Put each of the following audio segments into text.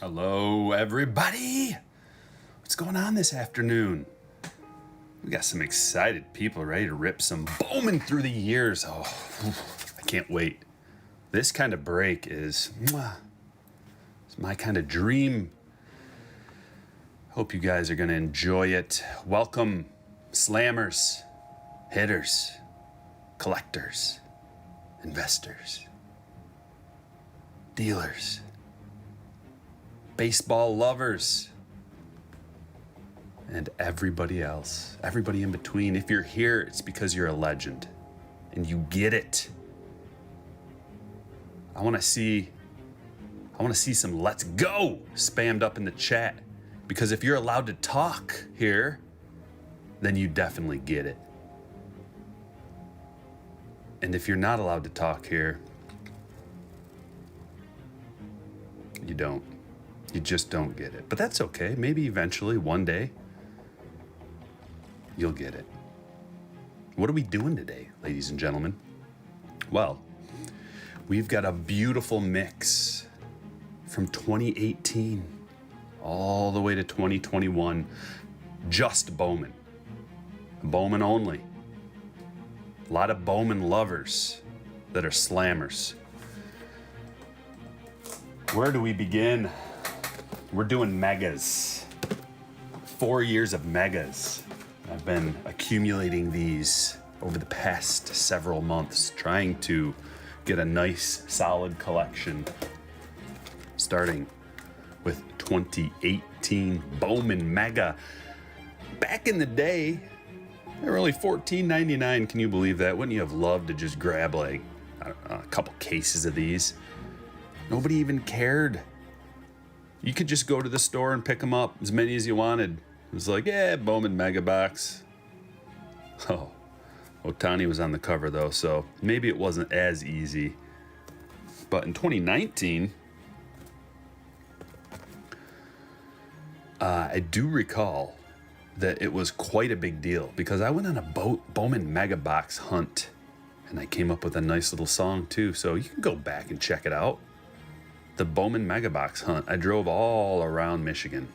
Hello, everybody. What's going on this afternoon? We got some excited people ready to rip some Bowman through the years. Oh, I can't wait. This kind of break is it's my kind of dream. Hope you guys are going to enjoy it. Welcome, slammers, hitters, collectors, investors, dealers, baseball lovers, and everybody else, everybody in between. If you're here, it's because you're a legend and you get it. I want to see some "let's go" spammed up in the chat, because if you're allowed to talk here, then you definitely get it. And if you're not allowed to talk here, you don't. You just don't get it. But that's okay. Maybe eventually, one day, you'll get it. What are we doing today, ladies and gentlemen? Well, we've got a beautiful mix from 2018 all the way to 2021. Just Bowman. Bowman only. A lot of Bowman lovers that are slammers. Where do we begin? We're doing megas. 4 years of megas. I've been accumulating these over the past several months, trying to get a nice, solid collection, starting with 2018 Bowman Mega. Back in the day, they were only $14.99. Can you believe that? Wouldn't you have loved to just grab like a couple cases of these? Nobody even cared. You could just go to the store and pick them up, as many as you wanted. It was like, yeah, Bowman Mega Box. Oh, Ohtani was on the cover though, so maybe it wasn't as easy. But in 2019, I do recall that it was quite a big deal, because I went on a Bowman Mega Box hunt, and I came up with a nice little song too, so you can go back and check it out. The Bowman Mega Box hunt. I drove all around Michigan,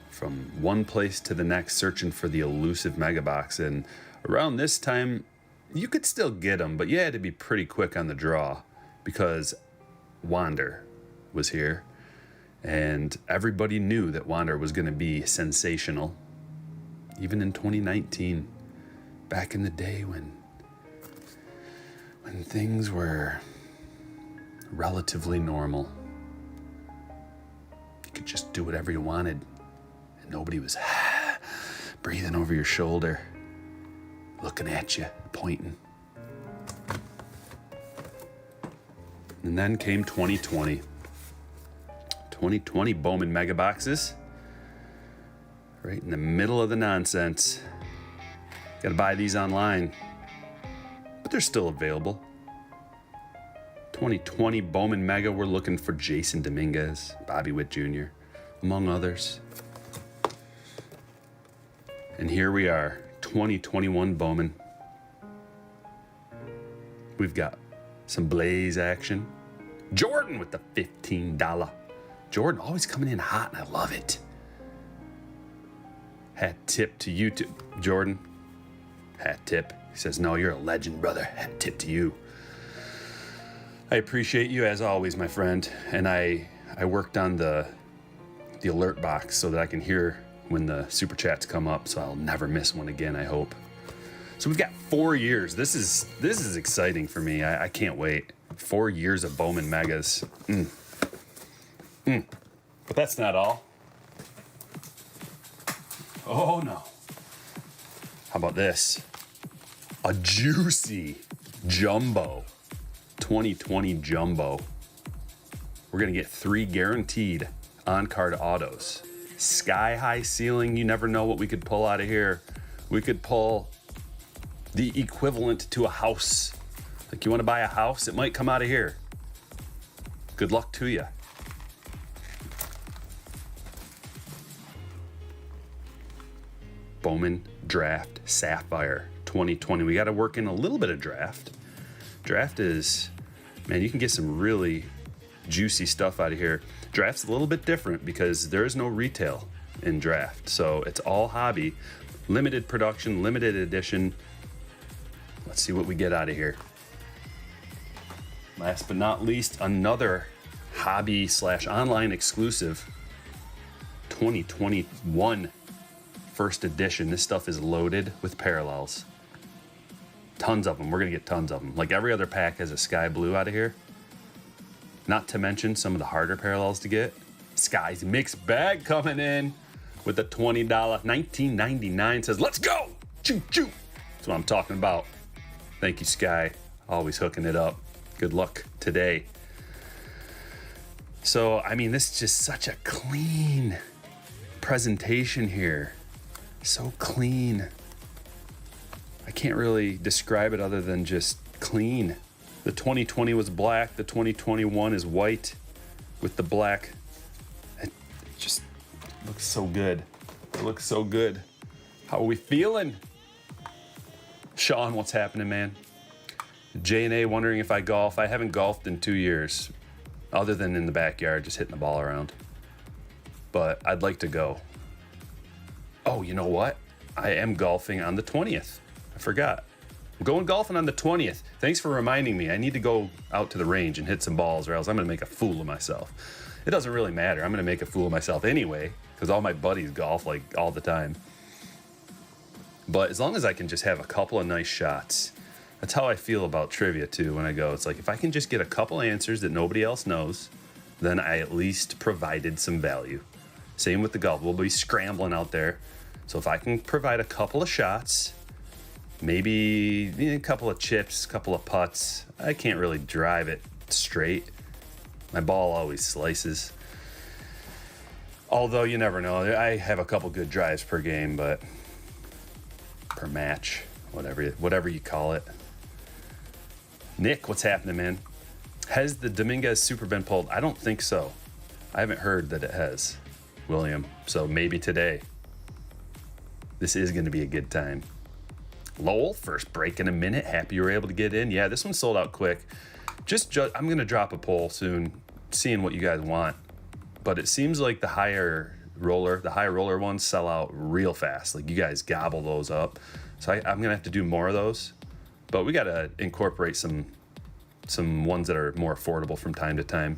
from one place to the next, searching for the elusive Mega Box. And around this time, you could still get them, but you had to be pretty quick on the draw, because Wander was here, and everybody knew that Wander was going to be sensational, even in 2019, back in the day when things were relatively normal. You could just do whatever you wanted, and nobody was breathing over your shoulder, looking at you, pointing. And then came 2020. 2020 Bowman Mega Boxes, right in the middle of the nonsense. Got to buy these online, but they're still available. 2020 Bowman Mega, we're looking for Jason Dominguez, Bobby Witt Jr., among others. And here we are, 2021 Bowman. We've got some Blaze action. Jordan with the $15. Jordan always coming in hot, and I love it. Hat tip to you, Jordan. Hat tip. He says, no, you're a legend, brother. Hat tip to you. I appreciate you as always, my friend. And I worked on the alert box so that I can hear when the super chats come up, so I'll never miss one again, I hope. So we've got 4 years. This is exciting for me. I can't wait. 4 years of Bowman Megas. But that's not all. Oh no. How about this? A juicy jumbo. 2020 jumbo. We're gonna get 3 guaranteed on-card autos. Sky high ceiling. You never know what we could pull out of here. We could pull the equivalent to a house. Like, you want to buy a house? It might come out of here. Good luck to you. Bowman Draft Sapphire 2020. We got to work in a little bit of draft. Draft is, man, you can get some really juicy stuff out of here. Draft's a little bit different because there is no retail in draft. So it's all hobby, limited production, limited edition. Let's see what we get out of here. Last but not least, another hobby/online exclusive 2021 first edition. This stuff is loaded with parallels. Tons of them. We're going to get tons of them. Like every other pack has a sky blue out of here. Not to mention some of the harder parallels to get. Sky's mixed bag coming in with a $20, $19.99. Says, let's go! Choo choo! That's what I'm talking about. Thank you, Sky. Always hooking it up. Good luck today. So, I mean, this is just such a clean presentation here. So clean. I can't really describe it other than just clean. The 2020 was black. The 2021 is white with the black. It just looks so good. It looks so good. How are we feeling? Sean, what's happening, man? J&A wondering if I golf. I haven't golfed in 2 years, other than in the backyard, just hitting the ball around. But I'd like to go. Oh, you know what? I am golfing on the 20th. I forgot. I'm going golfing on the 20th. Thanks for reminding me. I need to go out to the range and hit some balls, or else I'm going to make a fool of myself. It doesn't really matter. I'm going to make a fool of myself anyway, because all my buddies golf like all the time. But as long as I can just have a couple of nice shots, that's how I feel about trivia too when I go. It's like if I can just get a couple answers that nobody else knows, then I at least provided some value. Same with the golf. We'll be scrambling out there. So if I can provide a couple of shots, maybe a couple of chips, a couple of putts, I can't really drive it straight. My ball always slices. Although you never know. I have a couple good drives per game, but per match, whatever you call it. Nick, what's happening, man? Has the Dominguez Super been pulled? I don't think so. I haven't heard that it has, William. So maybe today. This is going to be a good time. Lowell, first break in a minute. Happy you were able to get in. Yeah, this one sold out quick. I'm going to drop a poll soon, seeing what you guys want. But it seems like the higher roller ones sell out real fast. Like you guys gobble those up. So I'm going to have to do more of those. But we got to incorporate some ones that are more affordable from time to time.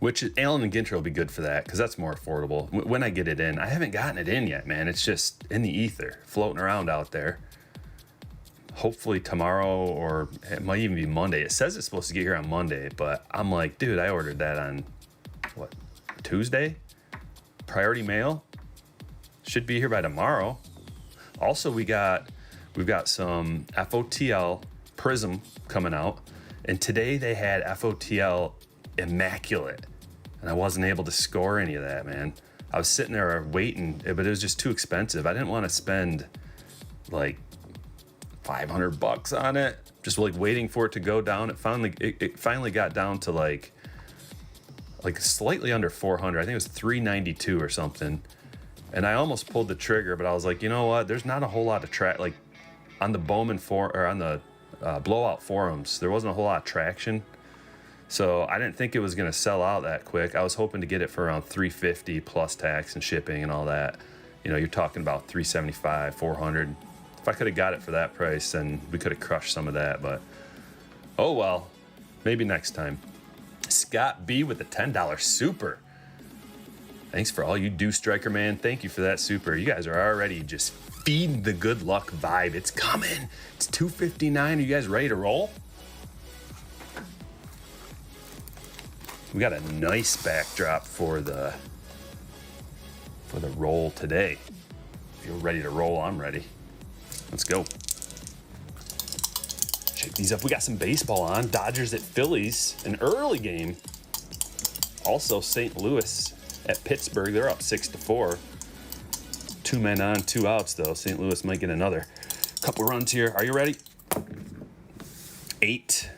Which Allen and Ginter will be good for that, because that's more affordable. When I get it in, I haven't gotten it in yet, man. It's just in the ether, floating around out there. Hopefully tomorrow, or it might even be Monday. It says it's supposed to get here on Monday, but I'm like, dude, I ordered that on, Tuesday? Priority mail? Should be here by tomorrow. Also, we've got some FOTL Prism coming out, and today they had FOTL Immaculate, and I wasn't able to score any of that, man. I was sitting there waiting, but it was just too expensive. I didn't want to spend like $500 on it, just like waiting for it to go down. It finally got down to like slightly under 400. I think it was 392 or something. And I almost pulled the trigger, but I was like, you know what? There's not a whole lot of like on the Bowman on the blowout forums. There wasn't a whole lot of traction. So I didn't think it was going to sell out that quick. I was hoping to get it for around $350 plus tax and shipping and all that. You know, you're talking about $375, $400. If I could have got it for that price, then we could have crushed some of that. But oh well, maybe next time. Scott B with the $10 super. Thanks for all you do, Striker Man. Thank you for that super. You guys are already just feeding the good luck vibe. It's coming. It's 2:59. Are you guys ready to roll? We got a nice backdrop for the roll today. If you're ready to roll, I'm ready. Let's go. Shake these up. We got some baseball on. Dodgers at Phillies, an early game. Also, St. Louis at Pittsburgh. They're up 6-4. 2 men on, 2 outs, though. St. Louis might get another couple runs here. Are you ready? 8.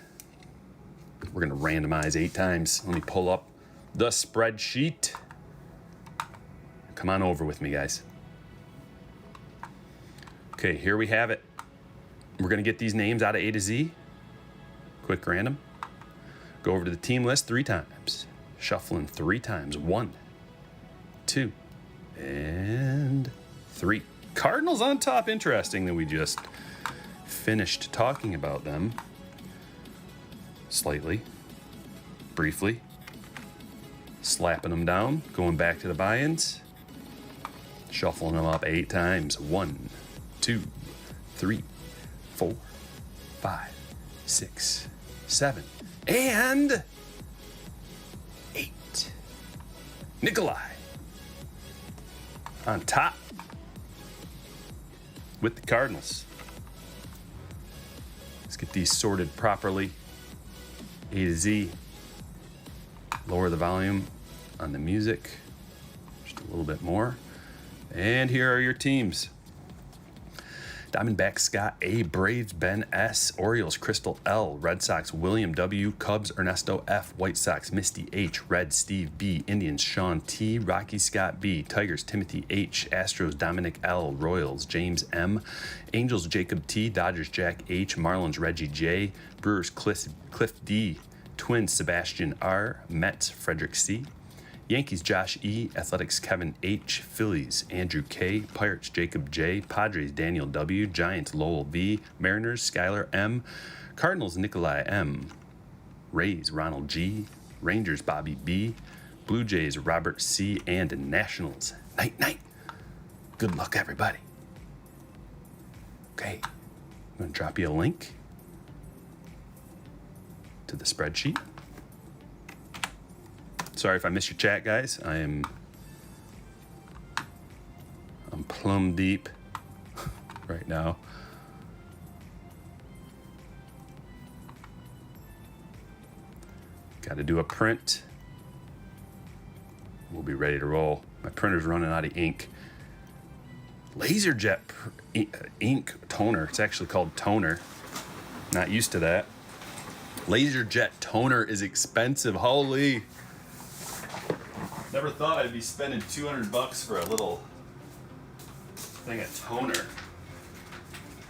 We're going to randomize 8 times. Let me pull up the spreadsheet. Come on over with me, guys. Okay, here we have it. We're going to get these names out of A to Z. Quick random. Go over to the team list 3 times. Shuffling 3 times. 1, 2, and 3. Cardinals on top. Interesting that we just finished talking about them. Slightly. Briefly. Slapping them down. Going back to the buy-ins. Shuffling them up 8 times. 1, 2, 3, 4, 5, 6, 7, and 8. Nikolai on top with the Cardinals. Let's get these sorted properly. A to Z. Lower the volume on the music just a little bit more. And here are your teams. Diamondbacks Scott A, Braves Ben S, Orioles Crystal L, Red Sox William W, Cubs Ernesto F, White Sox Misty H, Red Steve B, Indians Sean T, Rocky Scott B, Tigers Timothy H, Astros Dominic L, Royals James M, Angels Jacob T, Dodgers Jack H, Marlins Reggie J, Brewers Cliff D, Twins Sebastian R, Mets Frederick C, Yankees Josh E, Athletics Kevin H, Phillies Andrew K, Pirates Jacob J, Padres Daniel W, Giants Lowell V, Mariners Skylar M, Cardinals Nikolai M, Rays Ronald G, Rangers Bobby B, Blue Jays Robert C, and Nationals Night Night. Good luck, everybody. Okay, I'm going to drop you a link to the spreadsheet. Sorry if I missed your chat, guys. I'm plumb deep right now. Got to do a print. We'll be ready to roll. My printer's running out of ink. LaserJet ink toner. It's actually called toner. Not used to that. LaserJet toner is expensive. Holy. Never thought I'd be spending $200 for a little thing of toner.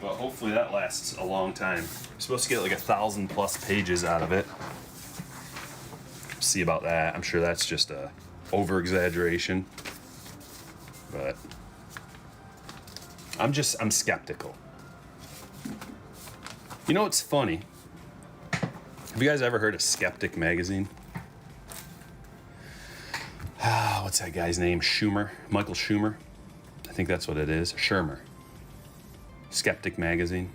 But hopefully that lasts a long time. I'm supposed to get like 1,000+ pages out of it. See about that. I'm sure that's just a over-exaggeration. But I'm skeptical. You know what's funny? Have you guys ever heard of Skeptic magazine? What's that guy's name? Schumer? Michael Schumer? I think that's what it is. Shermer. Skeptic magazine.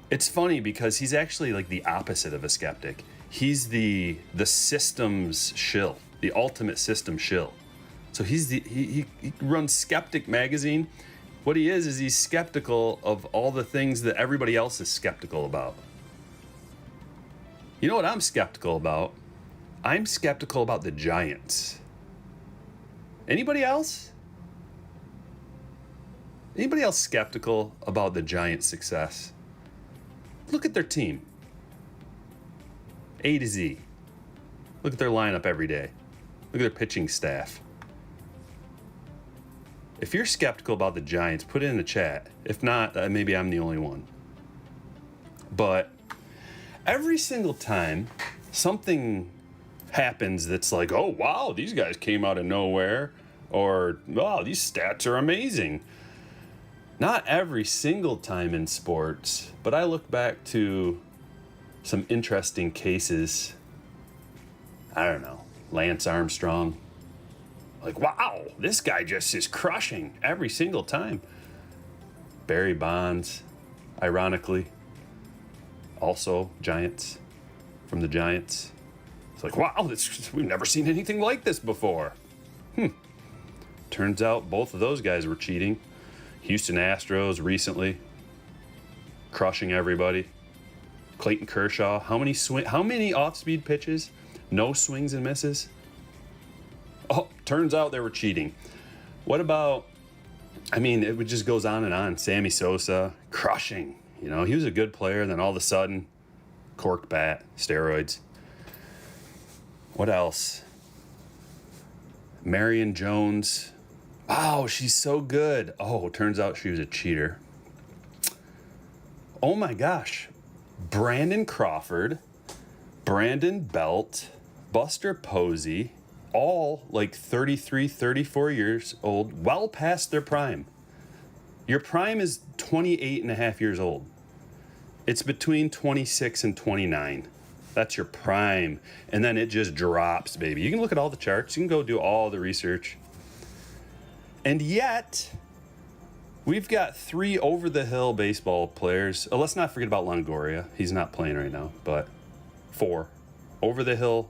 It's funny because he's actually like the opposite of a skeptic. He's the systems shill, the ultimate system shill. So he runs Skeptic magazine. What he is he's skeptical of all the things that everybody else is skeptical about. You know what I'm skeptical about? I'm skeptical about the Giants. Anybody else? Anybody else skeptical about the Giants' success? Look at their team. A to Z. Look at their lineup every day. Look at their pitching staff. If you're skeptical about the Giants, put it in the chat. If not, maybe I'm the only one. But every single time something happens that's like, oh, wow, these guys came out of nowhere, or, wow, these stats are amazing. Not every single time in sports, but I look back to some interesting cases. I don't know, Lance Armstrong. Like, wow, this guy just is crushing every single time. Barry Bonds, ironically, also Giants, from the Giants. It's like, wow, we've never seen anything like this before. Turns out both of those guys were cheating. Houston Astros recently, crushing everybody. Clayton Kershaw, how many off-speed pitches? No swings and misses? Oh, turns out they were cheating. What about, it just goes on and on. Sammy Sosa, crushing. You know, he was a good player, then all of a sudden, corked bat, steroids. What else? Marion Jones. Wow, she's so good. Oh, turns out she was a cheater. Oh my gosh. Brandon Crawford Brandon Belt, Buster Posey, all like 33, 34 years old, well past their prime. Your prime is 28 and a half years old. It's between 26 and 29. That's your prime. And then it just drops, baby. You can look at all the charts. You can go do all the research. And yet, we've got 3 over-the-hill baseball players. Oh, let's not forget about Longoria. He's not playing right now, but 4. Over-the-hill,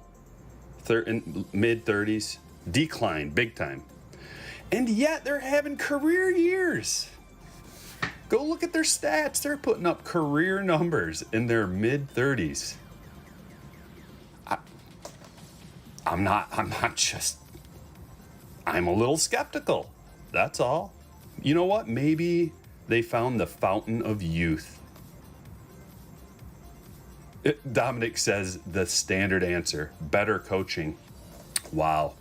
in mid-30s. Decline, big time. And yet, they're having career years. Go look at their stats. They're putting up career numbers in their mid-30s. I'm a little skeptical. That's all. You know what? Maybe they found the fountain of youth. Dominic says the standard answer, better coaching. Wow.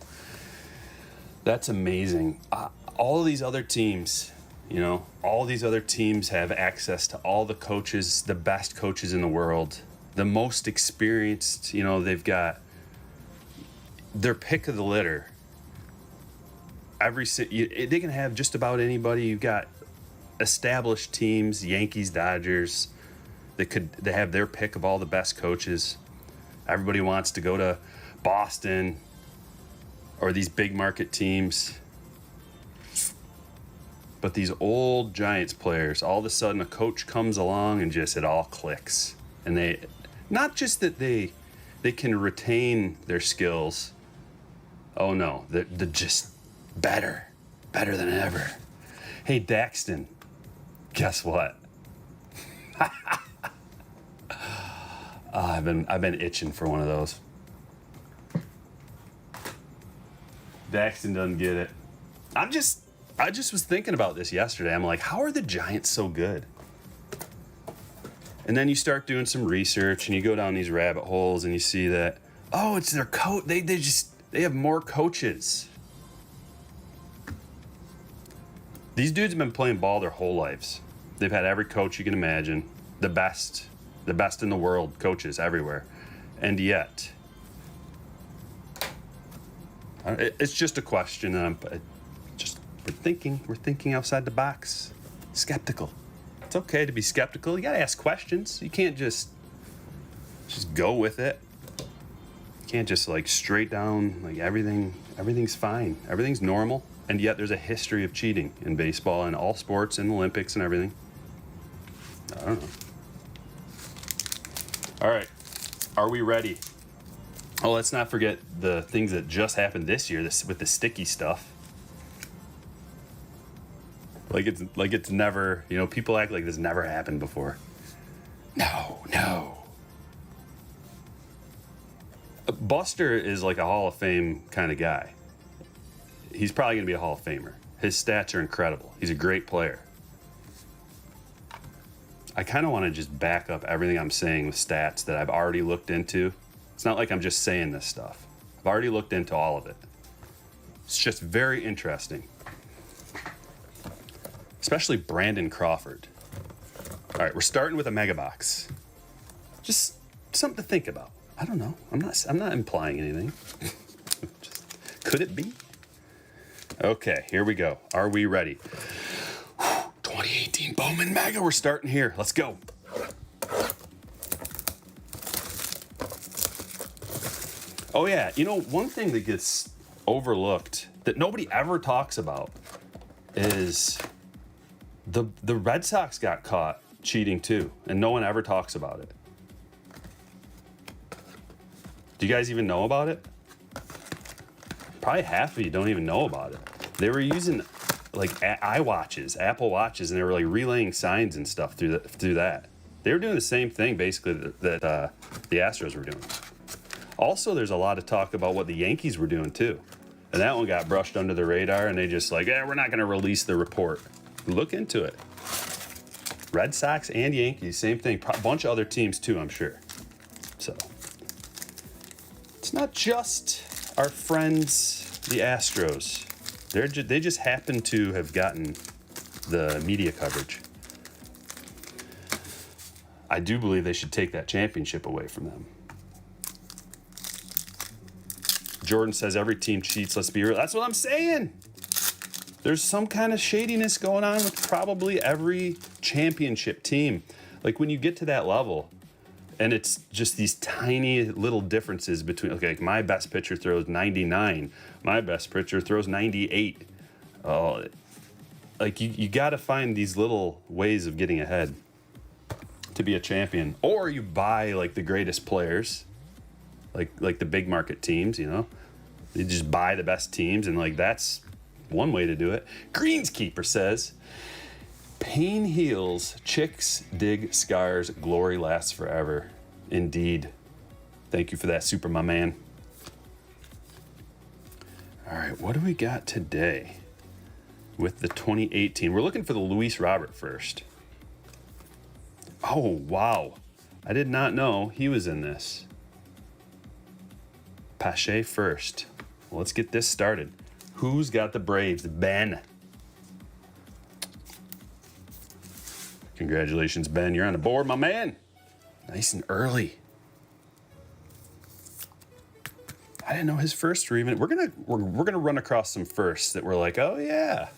That's amazing. All these other teams, all these other teams have access to all the coaches, the best coaches in the world, the most experienced, they've got their pick of the litter. They can have just about anybody. You've got established teams, Yankees, Dodgers. They have their pick of all the best coaches. Everybody wants to go to Boston or these big market teams. But these old Giants players, all of a sudden a coach comes along and just it all clicks. And they, not just that they can retain their skills. Oh no, they're just better than ever. Hey Daxton, guess what? I've been itching for one of those. Daxton doesn't get it. I just was thinking about this yesterday. I'm like, how are the Giants so good? And then you start doing some research and you go down these rabbit holes and you see that, oh, it's their coach. They have more coaches. These dudes have been playing ball their whole lives. They've had every coach you can imagine, the best in the world, coaches everywhere. And yet, it's just a question, and we're thinking outside the box, skeptical. It's okay to be skeptical. You gotta ask questions. You can't just go with it. You can't just straight down everything's fine, everything's normal. And yet there's a history of cheating in baseball and all sports and Olympics and everything. I don't know. All right, are we ready? Oh, let's not forget the things that just happened this year. With the sticky stuff. Like it's never. People act like this never happened before. No. Buster is like a Hall of Fame kind of guy. He's probably going to be a Hall of Famer. His stats are incredible. He's a great player. I kind of want to just back up everything I'm saying with stats that I've already looked into. It's not like I'm just saying this stuff. I've already looked into all of it. It's just very interesting. Especially Brandon Crawford. All right, we're starting with a mega box. Just something to think about. I don't know. I'm not implying anything. Could it be? Okay, here we go. Are we ready? 2018 Bowman Mega. We're starting here. Let's go. Oh yeah, one thing that gets overlooked that nobody ever talks about is the Red Sox got caught cheating too, and no one ever talks about it. Do you guys even know about it? Probably half of you don't even know about it. They were using iWatches, Apple Watches, and they were relaying signs and stuff through that. They were doing the same thing basically that the Astros were doing. Also, there's a lot of talk about what the Yankees were doing too. And that one got brushed under the radar, and they just we're not going to release the report. Look into it. Red Sox and Yankees, same thing. A bunch of other teams too, I'm sure. So, it's not just our friends, the Astros. They just happen to have gotten the media coverage. I do believe they should take that championship away from them. Jordan says every team cheats. Let's be real. That's what I'm saying. There's some kind of shadiness going on with probably every championship team. Like when you get to that level, and it's just these tiny little differences between, okay, like my best pitcher throws 99, my best pitcher throws 98. Oh, like you got to find these little ways of getting ahead to be a champion. Or you buy like the greatest players, like the big market teams, you know? You just buy the best teams, and like that's one way to do it. Greenskeeper says, pain heals, chicks dig scars, glory lasts forever. Indeed. Thank you for that, super my man. All right, what do we got today with the 2018? We're looking for the Luis Robert first. Oh, wow. I did not know he was in this. Pache first. Well, let's get this started. Who's got the Braves? Ben. Congratulations, Ben. You're on the board, my man. Nice and early. I didn't know his firsts were even. We're gonna run across some firsts that we're like, oh yeah.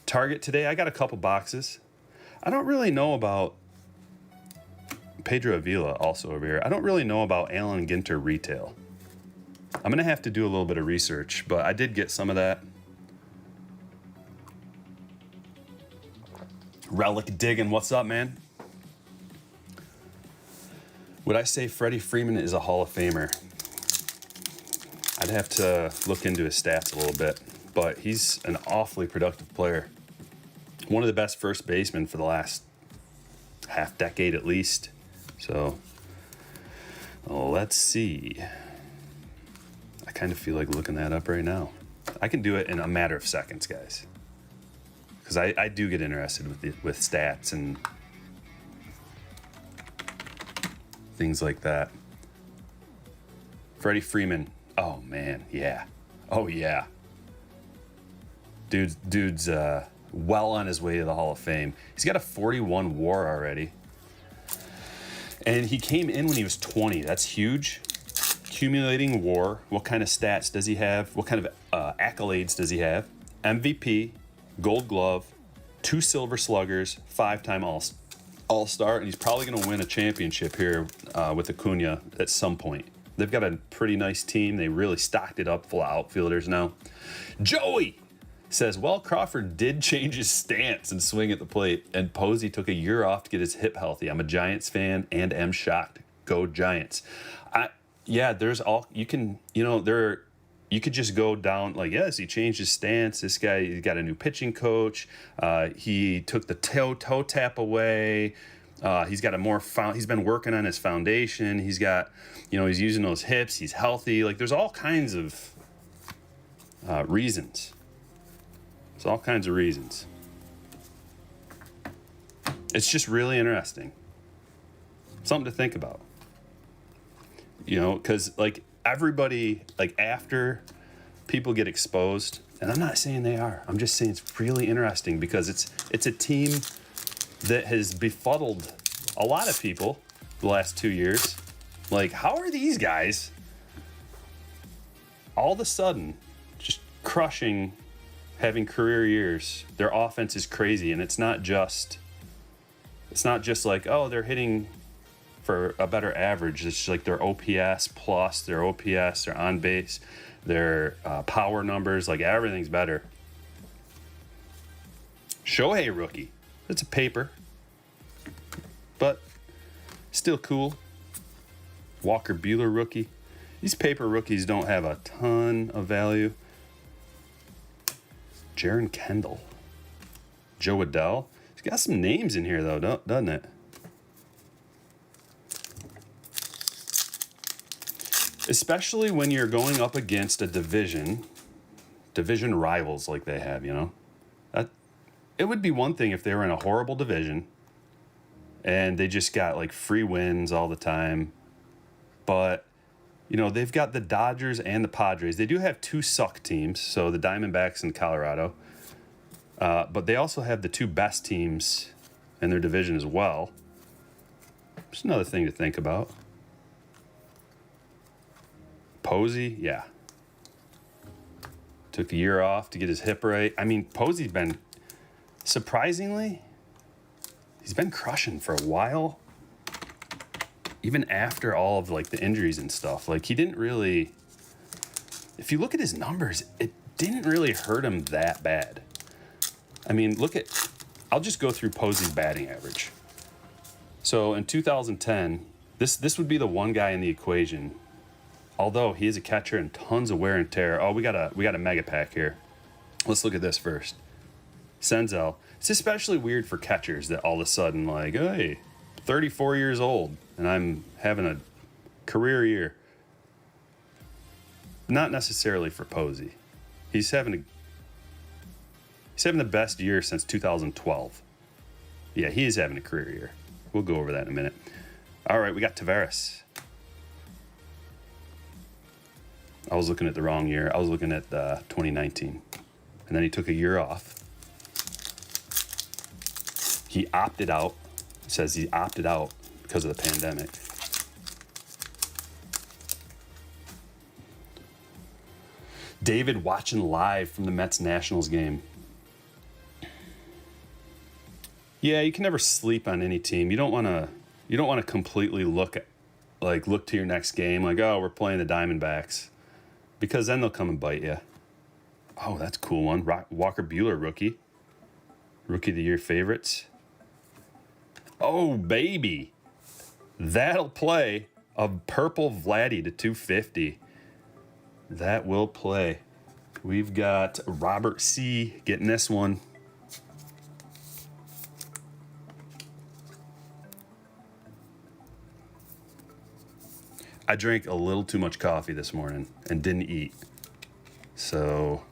Target today. I got a couple boxes. I don't really know about Pedro Avila also over here. I don't really know about Alan Ginter retail. I'm going to have to do a little bit of research, but I did get some of that. Relic digging, what's up, man? Would I say Freddie Freeman is a Hall of Famer? I'd have to look into his stats a little bit, but he's an awfully productive player. One of the best first basemen for the last half decade at least. So, let's see. I kind of feel like looking that up right now. I can do it in a matter of seconds, guys. Because I do get interested with stats and things like that. Freddie Freeman. Oh, man. Yeah. Oh, yeah. Dude's well on his way to the Hall of Fame. He's got a 41 WAR already. And he came in when he was 20. That's huge. Accumulating WAR. What kind of stats does he have? What kind of accolades does he have? MVP, Gold Glove, 2 Silver Sluggers, 5-time All-Star, and he's probably going to win a championship here with Acuna at some point. They've got a pretty nice team. They really stocked it up full of outfielders now. Joey says, well, Crawford did change his stance and swing at the plate, and Posey took a year off to get his hip healthy. I'm a Giants fan and am shocked. Go Giants. There's all you can, you could just go down like, yes, he changed his stance. This guy, he got a new pitching coach. He took the toe tap away. He's got he's been working on his foundation. He's got, he's using those hips. He's healthy. Like there's all kinds of reasons. There's all kinds of reasons. It's just really interesting. Something to think about. Because like everybody, like after people get exposed, and I'm not saying they are, I'm just saying it's really interesting because it's a team that has befuddled a lot of people the last 2 years. Like, how are these guys all of a sudden just crushing, having career years? Their offense is crazy, and it's not just like, oh, they're hitting for a better average. It's just like their OPS plus, their OPS, their on base, their power numbers, like everything's better. Shohei rookie. It's a paper, but still cool. Walker Buehler rookie. These paper rookies don't have a ton of value. Jaron Kendall. Joe Adell. It's got some names in here though, doesn't it? Especially when you're going up against a division rivals like they have, It would be one thing if they were in a horrible division and they just got like free wins all the time. But, they've got the Dodgers and the Padres. They do have 2 suck teams, so the Diamondbacks and Colorado. But they also have the 2 best teams in their division as well. Just another thing to think about. Posey, yeah. Took a year off to get his hip right. I mean, Posey's been, surprisingly, he's been crushing for a while. Even after all of like the injuries and stuff. Like he didn't really, if you look at his numbers, it didn't really hurt him that bad. I mean, I'll just go through Posey's batting average. So in 2010, this would be the one guy in the equation. Although he is a catcher and tons of wear and tear. Oh, we got a mega pack here. Let's look at this first. Senzel. It's especially weird for catchers that all of a sudden like, hey, 34 years old and I'm having a career year. Not necessarily for Posey. He's having the best year since 2012. Yeah, he is having a career year. We'll go over that in a minute. All right, we got Tavares. I was looking at the wrong year. I was looking at 2019. And then he took a year off. He opted out. It says he opted out because of the pandemic. David watching live from the Mets-Nationals game. Yeah, you can never sleep on any team. You don't want to completely look to your next game like, oh, we're playing the Diamondbacks. Because then they'll come and bite you. Oh, that's a cool one. Walker Buehler, rookie. Rookie of the Year favorites. Oh, baby. That'll play. A purple Vladdy to 250. That will play. We've got Robert C. getting this one. I drank a little too much coffee this morning and didn't eat. So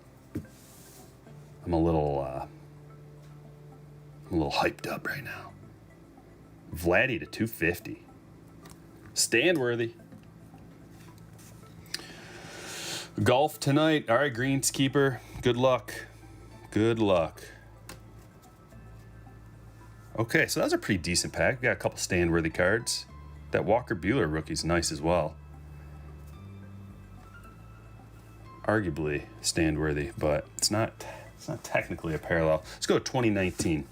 I'm a little hyped up right now. Vladdy to 250. Stand worthy. Golf tonight. All right, greenskeeper. Good luck. Good luck. Okay, so that was a pretty decent pack. We got a couple stand-worthy cards. That Walker Buehler rookie's nice as well. Arguably stand-worthy, but it's not technically a parallel. Let's go to 2019.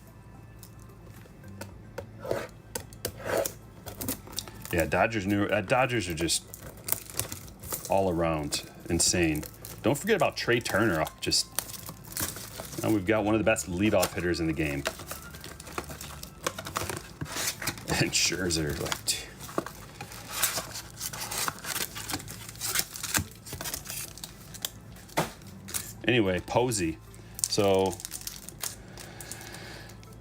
Yeah, Dodgers are just all around insane. Don't forget about Trey Turner. Now we've got one of the best leadoff hitters in the game. And Scherzer, Anyway, Posey. So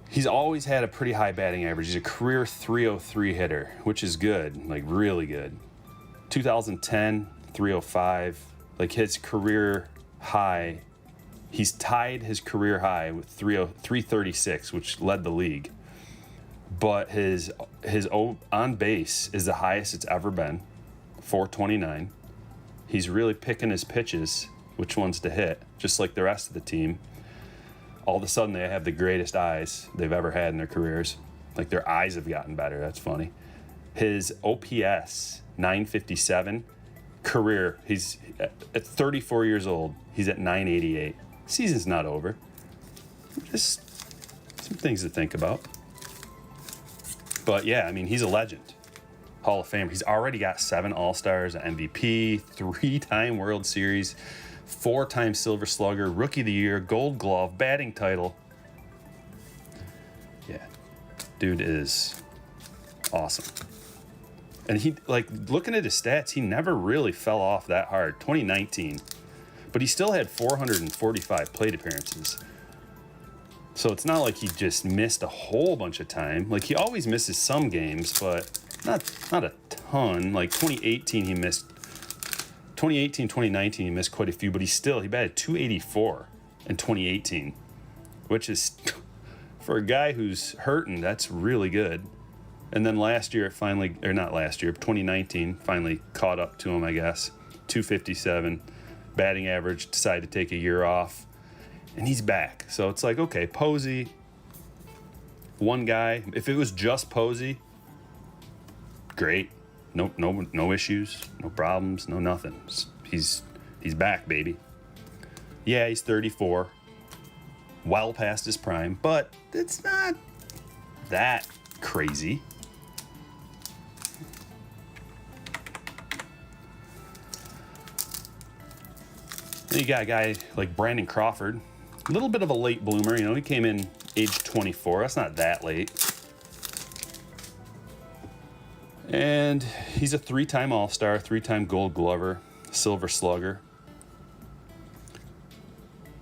he's always had a pretty high batting average. He's a career 303 hitter, which is good, like really good. 2010, 305. Like his career high, he's tied his career high with 336, which led the league. But his on base is the highest it's ever been, 429. He's really picking his pitches, which ones to hit, just like the rest of the team. All of a sudden, they have the greatest eyes they've ever had in their careers. Like their eyes have gotten better. That's funny. His OPS, 957. Career, he's at 34 years old. He's at 988. Season's not over. Just some things to think about. But yeah, I mean, he's a legend. Hall of Famer. He's already got 7 All-Stars, MVP, 3-time World Series, 4-time Silver Slugger, Rookie of the Year, Gold Glove, batting title. Yeah, dude is awesome. And he, looking at his stats, he never really fell off that hard. 2019. But he still had 445 plate appearances. So it's not like he just missed a whole bunch of time. Like, he always misses some games, but not a ton. Like, 2018, 2019, he missed quite a few, but he batted 284 in 2018, which is, for a guy who's hurting, that's really good. And then last year, 2019, finally caught up to him, I guess. 257 batting average, decided to take a year off, and he's back. So it's like, okay, Posey, one guy. If it was just Posey, great. No issues, no problems, no nothing. he's back, baby. Yeah, he's 34, well past his prime, but it's not that crazy. Then you got a guy like Brandon Crawford, a little bit of a late bloomer. You know, he came in age 24. That's not that late. And he's a 3-time All-Star, 3-time Gold Glover, Silver Slugger.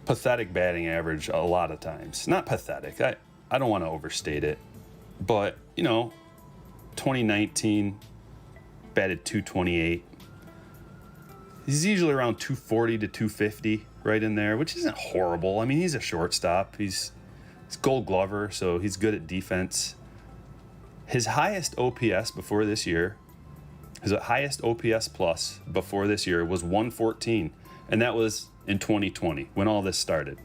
Pathetic batting average a lot of times. Not pathetic. I don't want to overstate it. But, you know, 2019, batted 228. He's usually around 240 to 250, right in there, which isn't horrible. I mean, he's a shortstop. He's Gold Glover, so he's good at defense. His highest OPS before this year, his highest OPS plus before this year was 114, and that was in 2020 when all this started.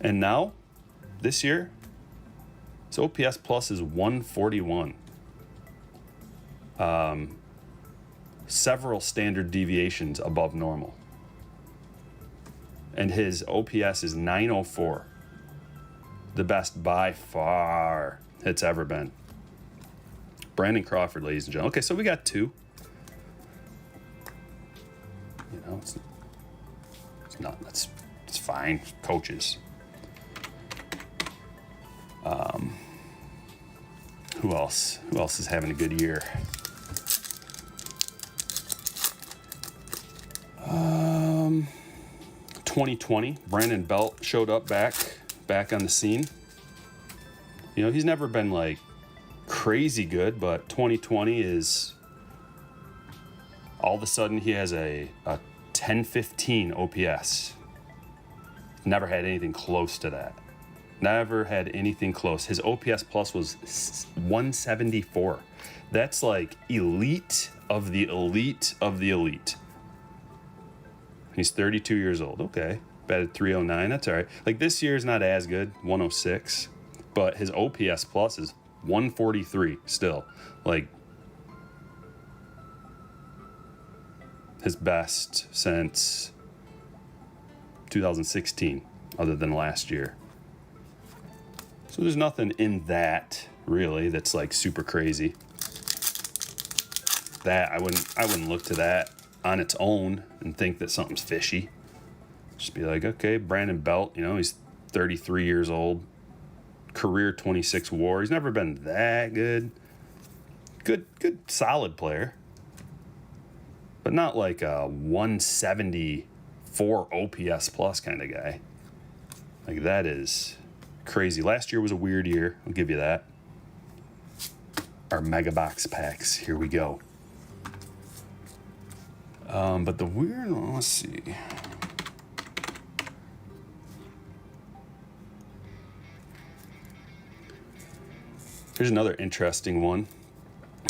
And now, this year, his OPS plus is 141. Several standard deviations above normal. And his OPS is 904. The best by far it's ever been. Brandon Crawford, ladies and gentlemen. Okay, so we got two. You know, it's not, it's fine. Coaches. Who else? Who else is having a good year? 2020, Brandon Belt showed up back on the scene. You know, he's never been like crazy good, but 2020 is all of a sudden he has a 1015 OPS. Never had anything close to that. Never had anything close. His OPS plus was 174. That's like elite of the elite of the elite. He's 32 years old. Okay. Batted 309. That's all right. Like this year's not as good, 106. But his OPS plus is 143 still. Like his best since 2016, other than last year. So there's nothing in that really that's like super crazy. That I wouldn't look to that on its own and think that something's fishy. Just be like, okay, Brandon Belt, you know, he's 33 years old, career 26 WAR. He's never been that good. Good, solid player, but not like a 174 OPS plus kind of guy. Like that is crazy. Last year was a weird year. I'll give you that. Our mega box packs. Here we go. But the weird one, let's see. Here's another interesting one.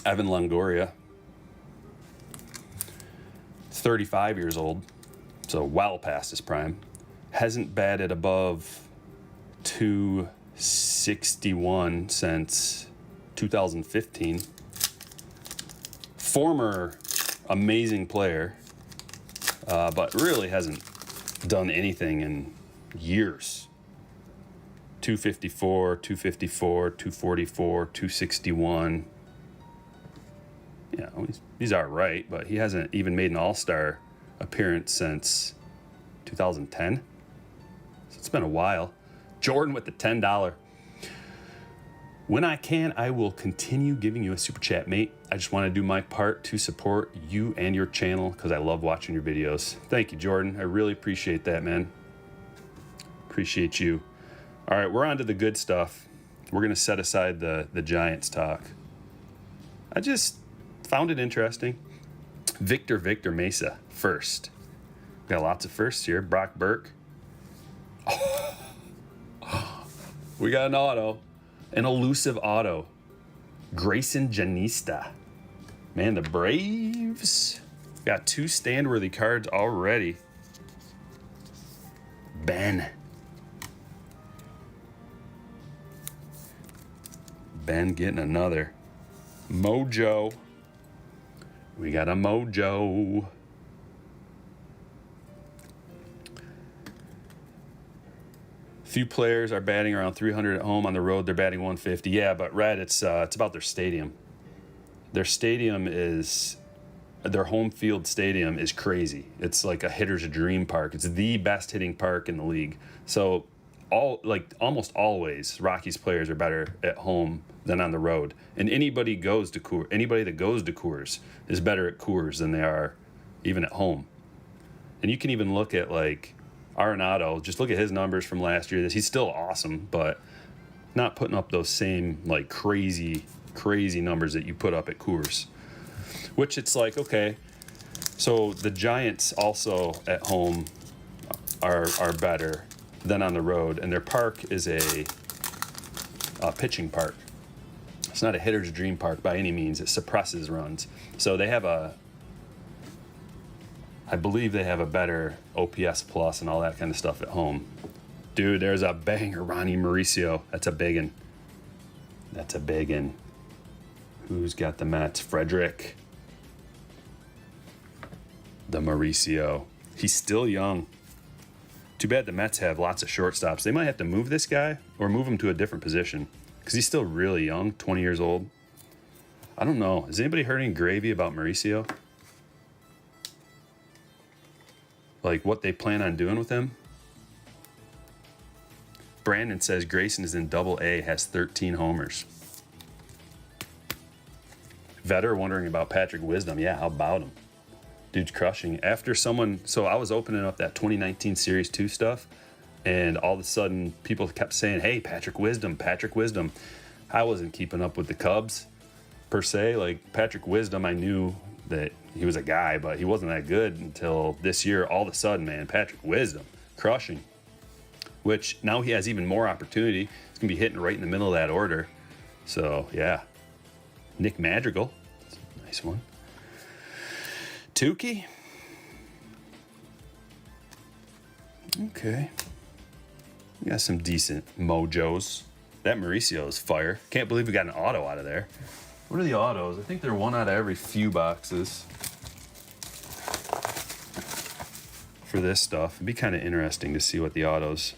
Evan Longoria, 35 years old, so well past his prime. Hasn't batted above 261 since 2015. Former amazing player, but really hasn't done anything in years. 254, 254, 244, 261. You know, he's all right, but he hasn't even made an all-star appearance since 2010. So it's been a while. Jordan with the $10. When I can, I will continue giving you a super chat, mate. I just want to do my part to support you and your channel because I love watching your videos. Thank you, Jordan. I really appreciate that, man. Appreciate you. All right, we're on to the good stuff. We're going to set aside the Giants talk. I just found it interesting. Victor Mesa, first. Got lots of firsts here. Brock Burke. We got an auto. An elusive auto. Grayson Janista. Man, the Braves got 2 stand-worthy cards already. Ben getting another. Mojo. We got a mojo. Few players are batting around 300 at home. On the road, they're batting 150. Yeah, but Red, it's about their stadium. Their stadium is, their home field stadium is crazy. It's like a hitter's dream park. It's the best hitting park in the league. So almost always, Rockies players are better at home than on the road. And anybody that goes to Coors is better at Coors than they are even at home. And you can even look at like Arenado, just look at his numbers from last year. He's still awesome, but not putting up those same like crazy numbers that you put up at Coors. Which it's like, okay, so the Giants also at home are better than on the road, and their park is a pitching park. It's not a hitter's dream park by any means. It suppresses runs. So they have I believe they have a better OPS plus and all that kind of stuff at home. Dude, there's a banger, Ronnie Mauricio. That's a big one. Who's got the Mets? Frederick. The Mauricio. He's still young. Too bad the Mets have lots of shortstops. They might have to move this guy or move him to a different position because he's still really young, 20 years old. I don't know. Has anybody heard any gravy about Mauricio? Like what they plan on doing with him? Brandon says Grayson is in Double-A, has 13 homers. Vetter wondering about Patrick Wisdom. Yeah, how about him? Dude's crushing. So I was opening up that 2019 Series 2 stuff, and all of a sudden people kept saying, hey, Patrick Wisdom. I wasn't keeping up with the Cubs, per se. Like, Patrick Wisdom, I knew that he was a guy, but he wasn't that good until this year. All of a sudden, man, Patrick Wisdom, crushing. Which, now he has even more opportunity. He's going to be hitting right in the middle of that order. So, yeah. Nick Madrigal. That's a nice one. Tukey. Okay. We got some decent mojos. That Mauricio is fire. Can't believe we got an auto out of there. What are the autos? I think they're one out of every few boxes for this stuff. It'd be kind of interesting to see what the autos.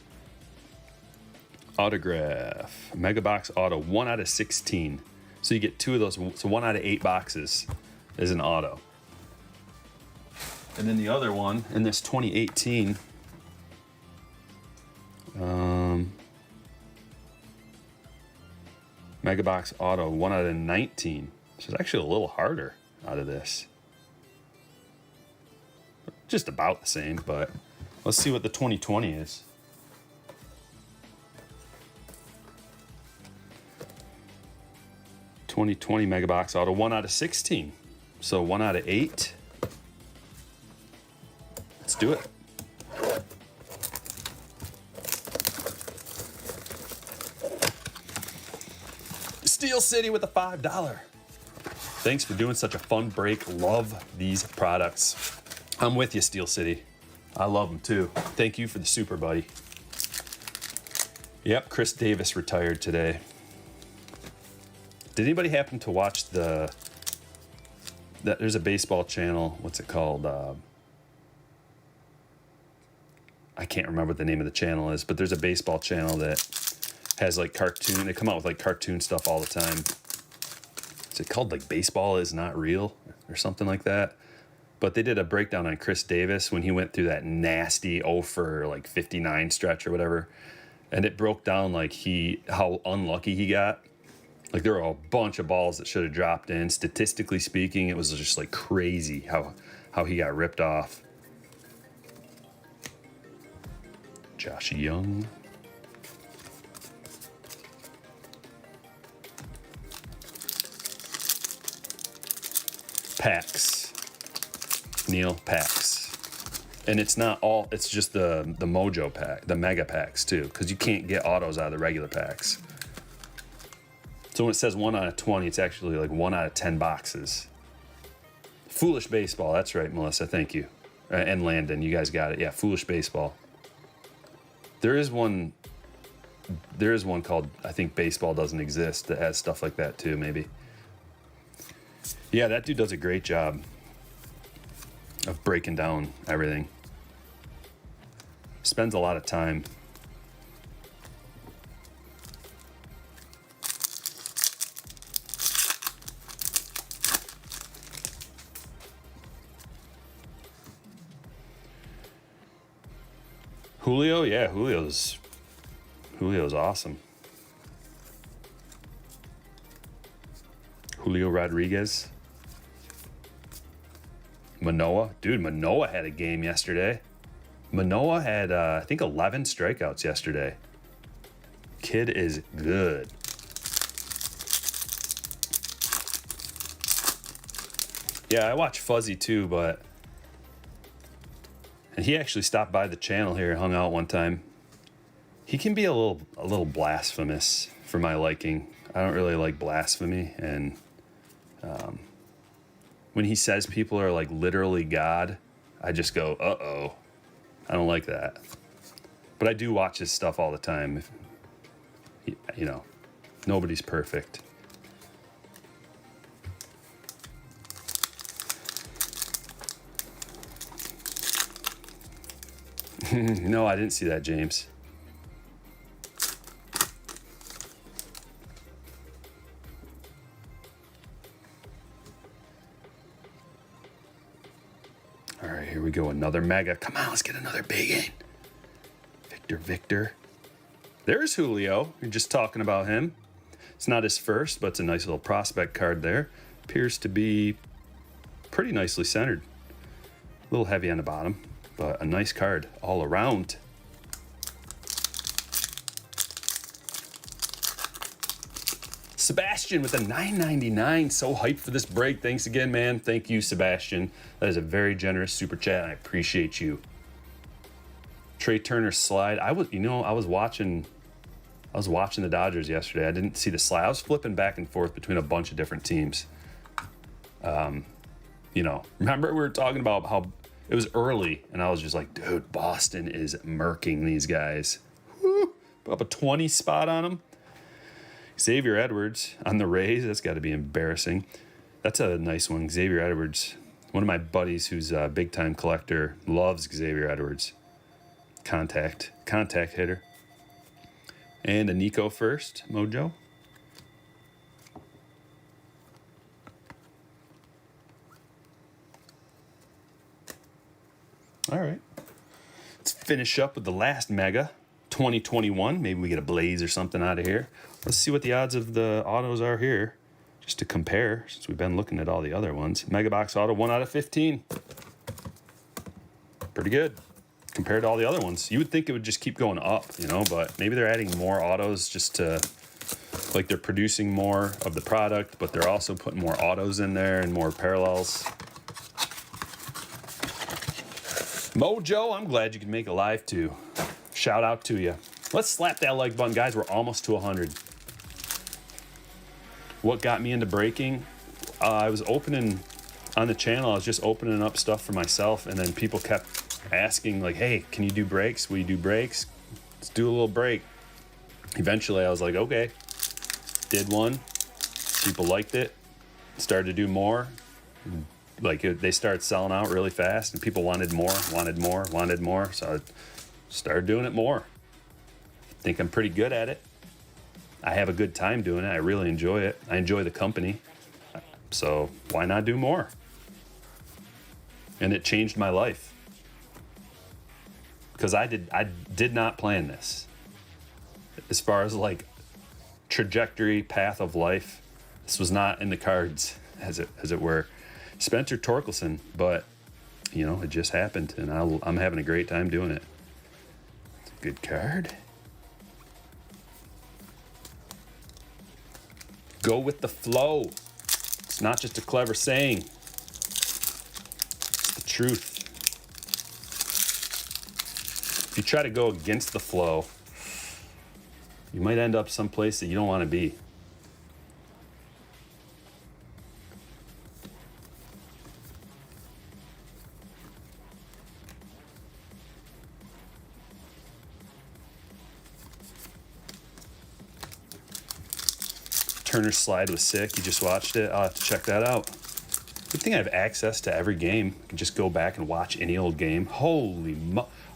Autograph. Mega box auto. 1 out of 16. So you get 2 of those. So 1 out of 8 boxes is an auto. And then the other one in this 2018. Mega box auto. 1 out of 19. So it's actually a little harder out of this. Just about the same, but let's see what the 2020 is. '20 Mega box auto. 1 out of 16. So 1 out of 8. Let's do it. Steel City with a $5. Thanks for doing such a fun break. Love these products. I'm with you, Steel City. I love them too. Thank you for the super, buddy. Yep, Chris Davis retired today. Did anybody happen to watch there's a baseball channel. What's it called? I can't remember what the name of the channel is, but there's a baseball channel that has like cartoon. They come out with like cartoon stuff all the time. Is it called like Baseball Is Not Real or something like that? But they did a breakdown on Chris Davis when he went through that nasty 0 for like 59 stretch or whatever. And it broke down like how unlucky he got. Like there were a bunch of balls that should have dropped in. Statistically speaking, it was just like crazy how he got ripped off. Josh Young. Packs. Neil Packs. And it's not all, it's just the Mojo pack, the mega packs too, because you can't get autos out of the regular packs. So when it says 1 out of 20, it's actually like 1 out of 10 boxes. Foolish Baseball, that's right, Melissa, thank you. And Landon, you guys got it. Yeah, Foolish Baseball. There is one called, I think Baseball Doesn't Exist, that has stuff like that too, maybe. Yeah, that dude does a great job of breaking down everything. Spends a lot of time. Julio, yeah, Julio's awesome. Julio Rodriguez. Manoah. Dude, Manoah had a game yesterday. Manoah had, I think, 11 strikeouts yesterday. Kid is good. Yeah, I watch Fuzzy too, but... And he actually stopped by the channel here, hung out one time. He can be a little blasphemous for my liking. I don't really like blasphemy, and when he says people are like literally God, I just go, uh-oh. I don't like that. But I do watch his stuff all the time. You know, nobody's perfect. No, I didn't see that, James. All right, here we go. Another mega. Come on, let's get another big in. Victor. There's Julio. You're just talking about him. It's not his first, but it's a nice little prospect card there. Appears to be pretty nicely centered. A little heavy on the bottom, but a nice card all around. Sebastian with a $9.99. So hyped for this break. Thanks again, man. Thank you, Sebastian. That is a very generous super chat. I appreciate you. Trey Turner slide. I was watching the Dodgers yesterday. I didn't see the slide. I was flipping back and forth between a bunch of different teams. Remember we were talking about how it was early, and I was just like, dude, Boston is murking these guys. Woo! Up a 20 spot on them. Xavier Edwards on the Rays. That's got to be embarrassing. That's a nice one. Xavier Edwards. One of my buddies who's a big-time collector loves Xavier Edwards. Contact hitter. And a Nico first, Mojo. All right. Let's finish up with the last mega, 2021. Maybe we get a Blaze or something out of here. Let's see what the odds of the autos are here, just to compare, since we've been looking at all the other ones. Mega Box auto, 1 out of 15. Pretty good compared to all the other ones. You would think it would just keep going up, but maybe they're adding more autos just to, like, they're producing more of the product, but they're also putting more autos in there and more parallels. Mojo, I'm glad you could make it live too. Shout out to you. Let's slap that like button, guys. We're almost to 100. What got me into breaking? I was opening on the channel. I was just opening up stuff for myself, and then people kept asking, like, hey, can you do breaks? Will you do breaks? Let's do a little break. Eventually, I was like, okay. Did one. People liked it. Started to do more. Like, they started selling out really fast, and people wanted more. So I started doing it more. Think I'm pretty good at it. I have a good time doing it. I really enjoy it. I enjoy the company. So why not do more? And it changed my life. Because I did not plan this. As far as like trajectory, path of life, this was not in the cards, as it were. Spencer Torkelson, but it just happened, and I'm having a great time doing it. It's a good card. Go with the flow. It's not just a clever saying. It's the truth. If you try to go against the flow, you might end up someplace that you don't want to be. Turner slide was sick. You just watched it. I'll have to check that out. Good thing I have access to every game. I can just go back and watch any old game.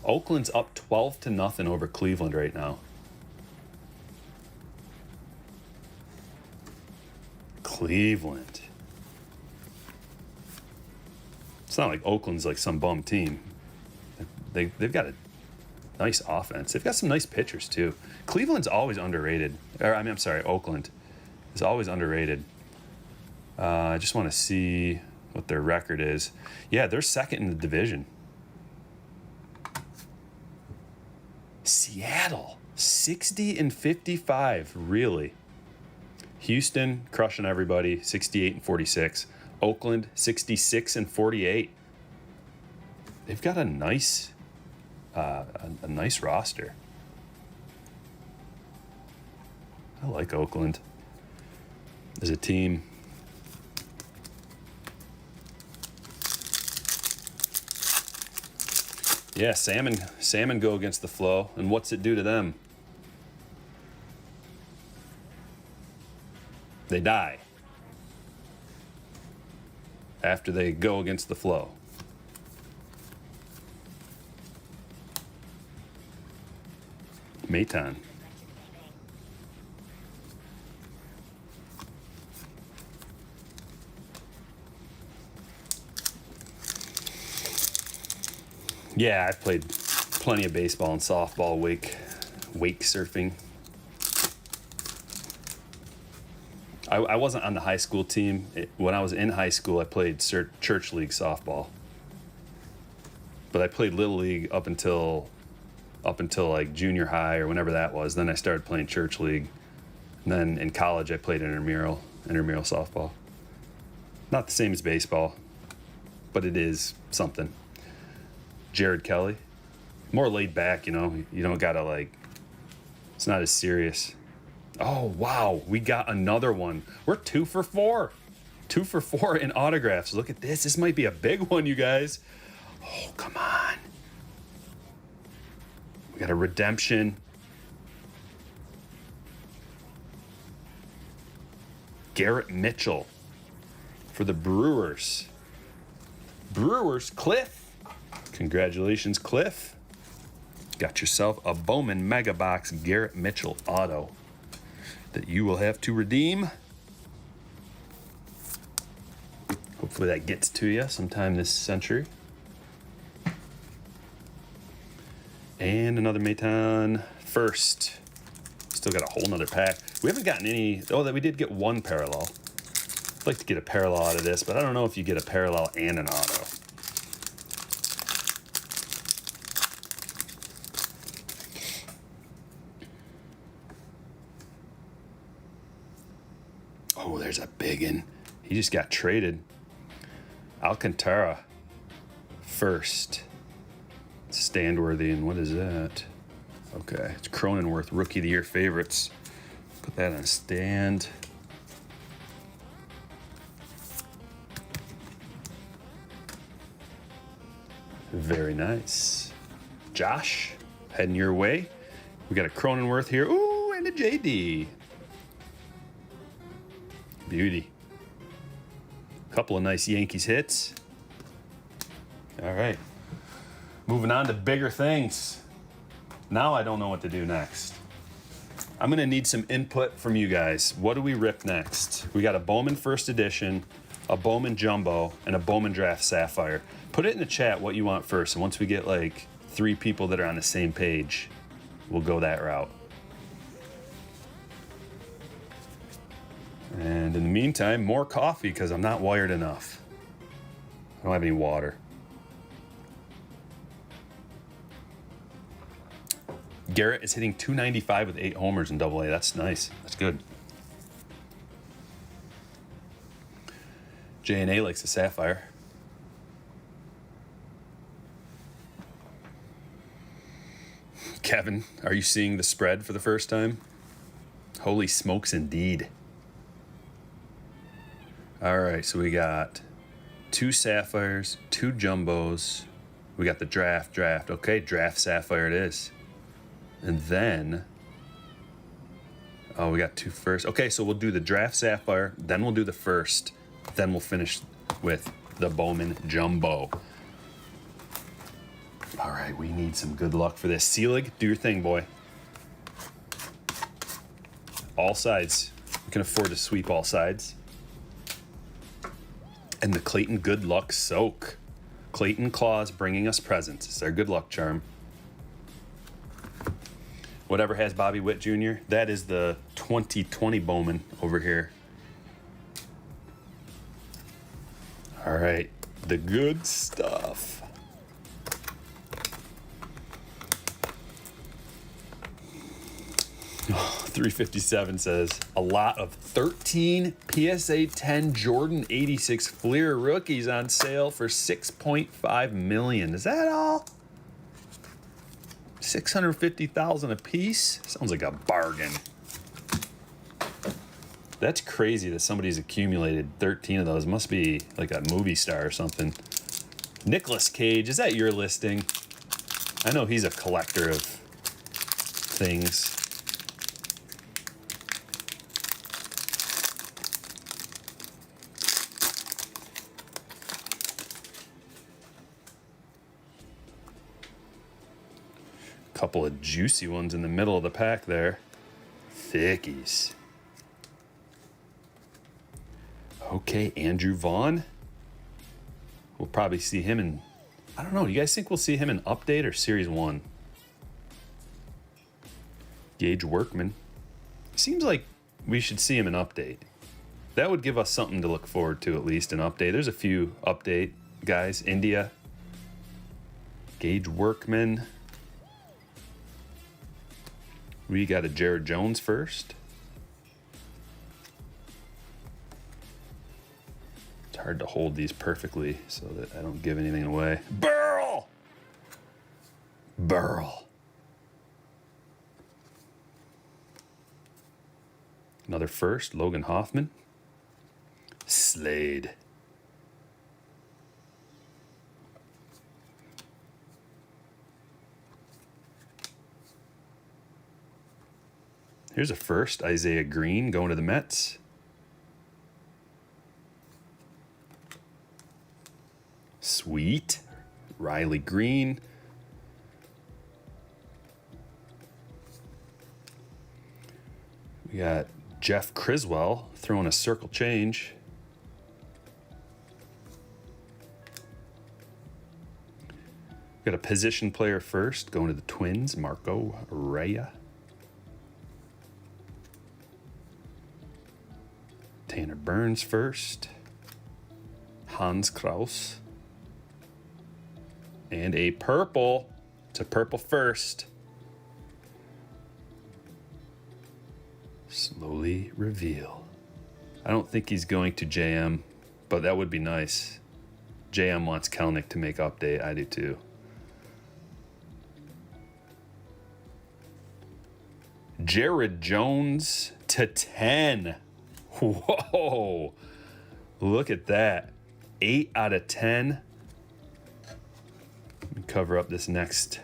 Oakland's up 12-0 over Cleveland right now. Cleveland. It's not like Oakland's like some bum team. They've got a nice offense. They've got some nice pitchers too. Cleveland's always underrated. I'm sorry, Oakland is always underrated. I just want to see what their record is. Yeah, they're second in the division. Seattle, 60-55, really. Houston crushing everybody, 68-46. Oakland, 66-48. They've got a nice roster. I like Oakland as a team. Yeah, salmon go against the flow, and what's it do to them? They die after they go against the flow. Maton. Yeah, I played plenty of baseball and softball, wake surfing. I wasn't on the high school team. When I was in high school, I played church league softball. But I played little league up until like junior high or whenever that was. Then I started playing church league. And then in college, I played intramural softball. Not the same as baseball, but it is something. Jared Kelly, more laid back, you know. You don't gotta like. It's not as serious. Oh wow, we got another one. We're 2 for 4. 2 for 4 in autographs. Look at this. This might be a big one, you guys. Oh, come on. We got a redemption. Garrett Mitchell for the Brewers. Cliff. Congratulations, Cliff. Got yourself a Bowman Mega Box Garrett Mitchell auto that you will have to redeem. Hopefully that gets to you sometime this century. And another Maton first. Still got a whole nother pack. We haven't gotten any. Oh, we did get one parallel. I'd like to get a parallel out of this, but I don't know if you get a parallel and an auto. Oh, there's a big one. He just got traded. Alcantara first. Standworthy, and what is that? Okay, it's Cronenworth, Rookie of the Year favorites. Put that on stand. Very nice. Josh, heading your way. We got a Cronenworth here. Ooh, and a JD. Beauty. Couple of nice Yankees hits. All right. Moving on to bigger things. Now I don't know what to do next. I'm going to need some input from you guys. What do we rip next? We got a Bowman First Edition, a Bowman Jumbo, and a Bowman Draft Sapphire. Put it in the chat what you want first. And once we get like 3 people that are on the same page, we'll go that route. And in the meantime, more coffee because I'm not wired enough. I don't have any water. Garrett is hitting .295 with 8 homers in AA. That's nice. That's good. J&A likes the Sapphire. Kevin, are you seeing the spread for the first time? Holy smokes, indeed. All right, so we got 2 Sapphires, 2 Jumbos. We got the draft. Okay, Draft Sapphire it is. And then, we got 2 first. Okay, so we'll do the Draft Sapphire, then we'll do the first, then we'll finish with the Bowman Jumbo. All right, we need some good luck for this. Selig, do your thing, boy. All sides. We can afford to sweep all sides. And the Clayton Good Luck Soak. Clayton Claus bringing us presents. It's their good luck charm. Whatever has Bobby Witt Jr., that is the 2020 Bowman over here. All right, the good stuff. Oh, 357 says, a lot of 13 PSA 10 Jordan 86 Fleer rookies on sale for $6.5 million. Is that all? $650,000 a piece? Sounds like a bargain. That's crazy that somebody's accumulated 13 of those. Must be like a movie star or something. Nicolas Cage, is that your listing? I know he's a collector of things. Couple of juicy ones in the middle of the pack there. Thickies. Okay, Andrew Vaughn. We'll probably see him in, I don't know, you guys think we'll see him in Update or Series 1? Gage Workman. Seems like we should see him in Update. That would give us something to look forward to, at least in Update. There's a few Update guys. India. Gage Workman. We got a Jared Jones first. It's hard to hold these perfectly so that I don't give anything away. Burl! Burl. Another first, Logan Hoffman. Slade. Here's a first, Isaiah Green going to the Mets. Sweet. Riley Green. We got Jeff Criswell throwing a circle change. Got a position player first going to the Twins, Marco Raya. Tanner Burns first. Hans Kraus. And a purple. It's a purple first. Slowly reveal. I don't think he's going to JM, but that would be nice. JM wants Kelnick to make Update. I do too. Jared Jones to 10. Whoa. Look at that. 8 out of 10. Let me cover up this next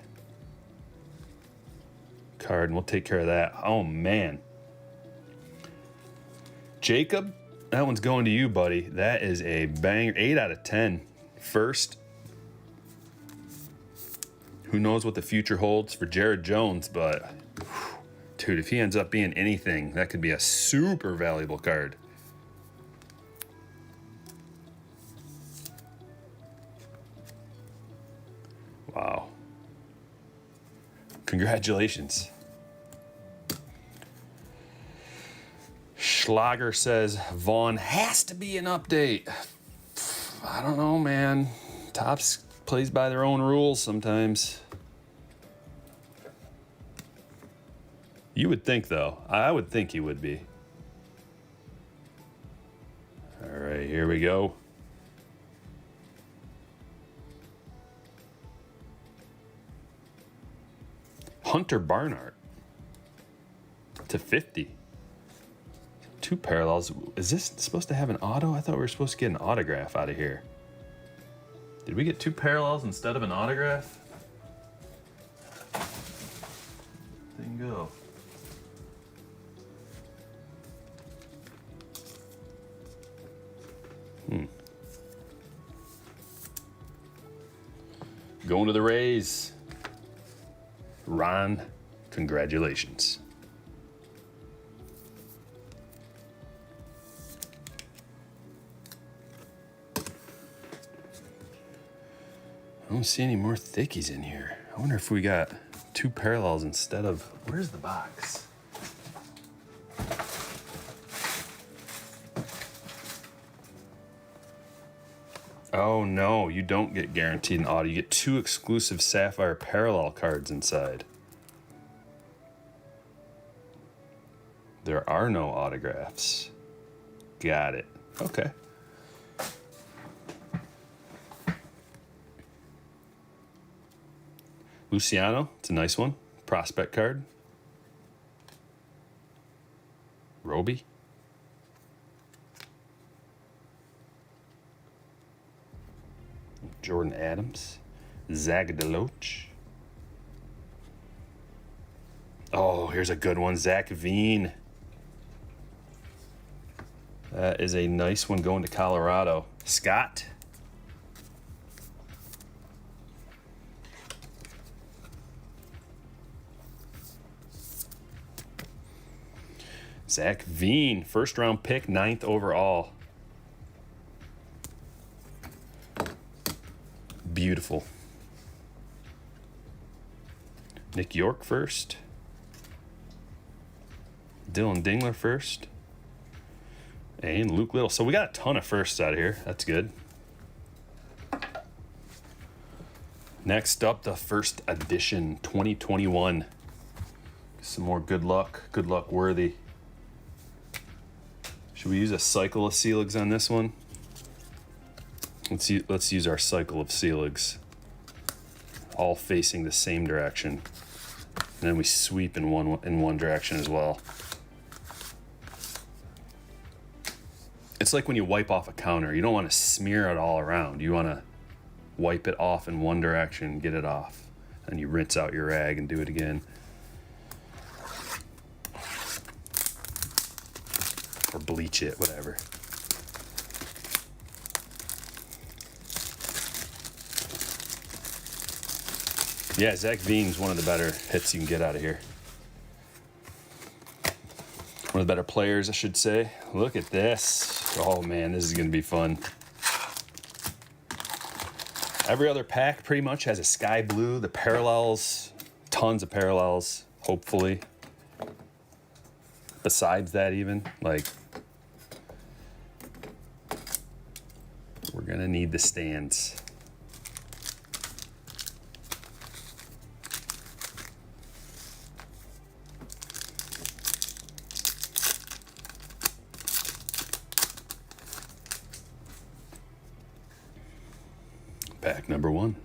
card and we'll take care of that. Oh, man. Jacob, that one's going to you, buddy. That is a banger. 8 out of 10. First. Who knows what the future holds for Jared Jones, but dude, if he ends up being anything, that could be a super valuable card. Wow. Congratulations. Schlager says Vaughn has to be an Update. I don't know, man. Topps plays by their own rules sometimes. You would think, though. I would think he would be. All right, here we go. Hunter Barnhart to 50. 2 parallels. Is this supposed to have an auto? I thought we were supposed to get an autograph out of here. Did we get 2 parallels instead of an autograph? Didn't go. Going to the Rays. Ron, congratulations. I don't see any more thickies in here. I wonder if we got 2 parallels instead of... Where's the box? Oh no, you don't get guaranteed an auto. You get 2 exclusive Sapphire parallel cards inside. There are no autographs. Got it. Okay. Luciano, it's a nice one. Prospect card. Roby. Jordan Adams. Zach DeLoach. Oh, here's a good one. Zach Veen. That is a nice one going to Colorado. Scott. Zach Veen, first round pick, 9th overall. Beautiful. Nick York first. Dylan Dingler first. And Luke Little. So we got a ton of firsts out of here. That's good. Next up, the first edition 2021. Some more good luck worthy. Should we use a cycle of Seligs on this one? Let's use our cycle of Seligs. All facing the same direction. And then we sweep in one direction as well. It's like when you wipe off a counter. You don't want to smear it all around. You want to wipe it off in one direction, get it off. And you rinse out your rag and do it again. Or bleach it, whatever. Yeah, Zach Veen's one of the better hits you can get out of here. One of the better players, I should say. Look at this. Oh man, this is gonna be fun. Every other pack pretty much has a sky blue. The parallels, tons of parallels, hopefully. Besides that even, like, we're gonna need the stands. Pack number 1.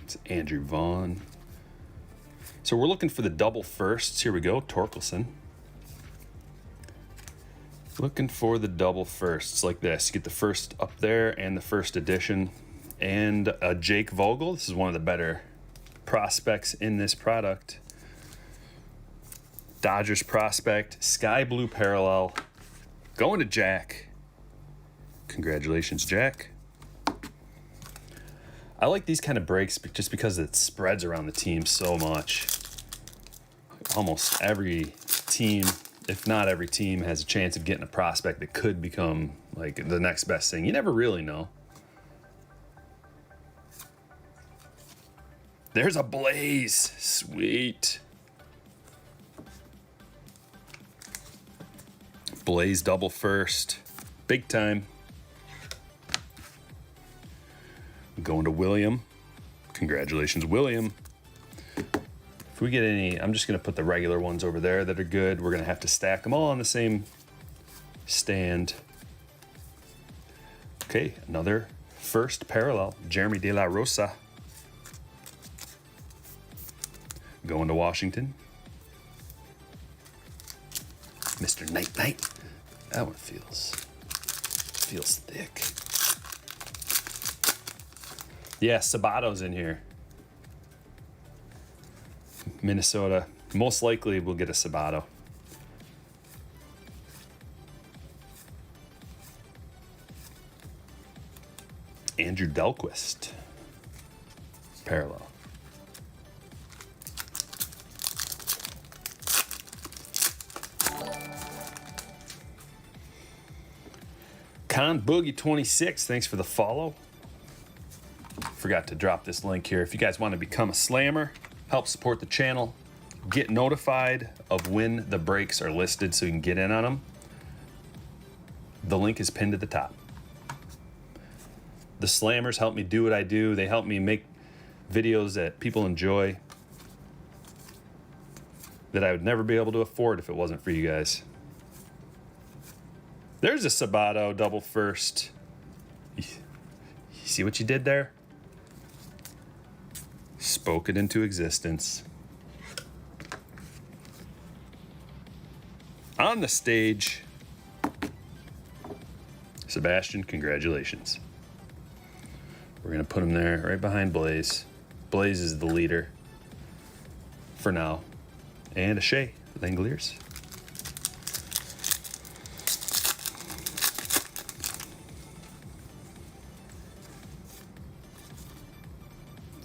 It's Andrew Vaughn. So we're looking for the double firsts. Here we go, Torkelson. Looking for the double firsts like this. You get the first up there and the first edition. And Jake Vogel. This is one of the better prospects in this product. Dodgers prospect, sky blue parallel. Going to Jack. Congratulations, Jack. I like these kind of breaks just because it spreads around the team so much. Almost every team, if not every team, has a chance of getting a prospect that could become like the next best thing. You never really know. There's a Blaze. Sweet. Blaze double first. Big time. Going to William. Congratulations, William. If we get any, I'm just going to put the regular ones over there that are good. We're going to have to stack them all on the same stand. Okay, another first parallel. Jeremy De La Rosa. Going to Washington. Mr. Night Night. That one feels thick. Yeah, Sabato's in here. Minnesota. Most likely we'll get a Sabato. Andrew Delquist. Parallel. Con Boogie 26, thanks for the follow. Forgot to drop this link here. If you guys want to become a slammer, help support the channel, get notified of when the breaks are listed so you can get in on them, the link is pinned at the top. The slammers help me do what I do. They help me make videos that people enjoy, that I would never be able to afford if it wasn't for you guys. There's a Sabato double first. You see what you did there? Spoke it into existence. On the stage, Sebastian, congratulations. We're gonna put him there right behind Blaze. Blaze is the leader for now. And a Shea Langoliers.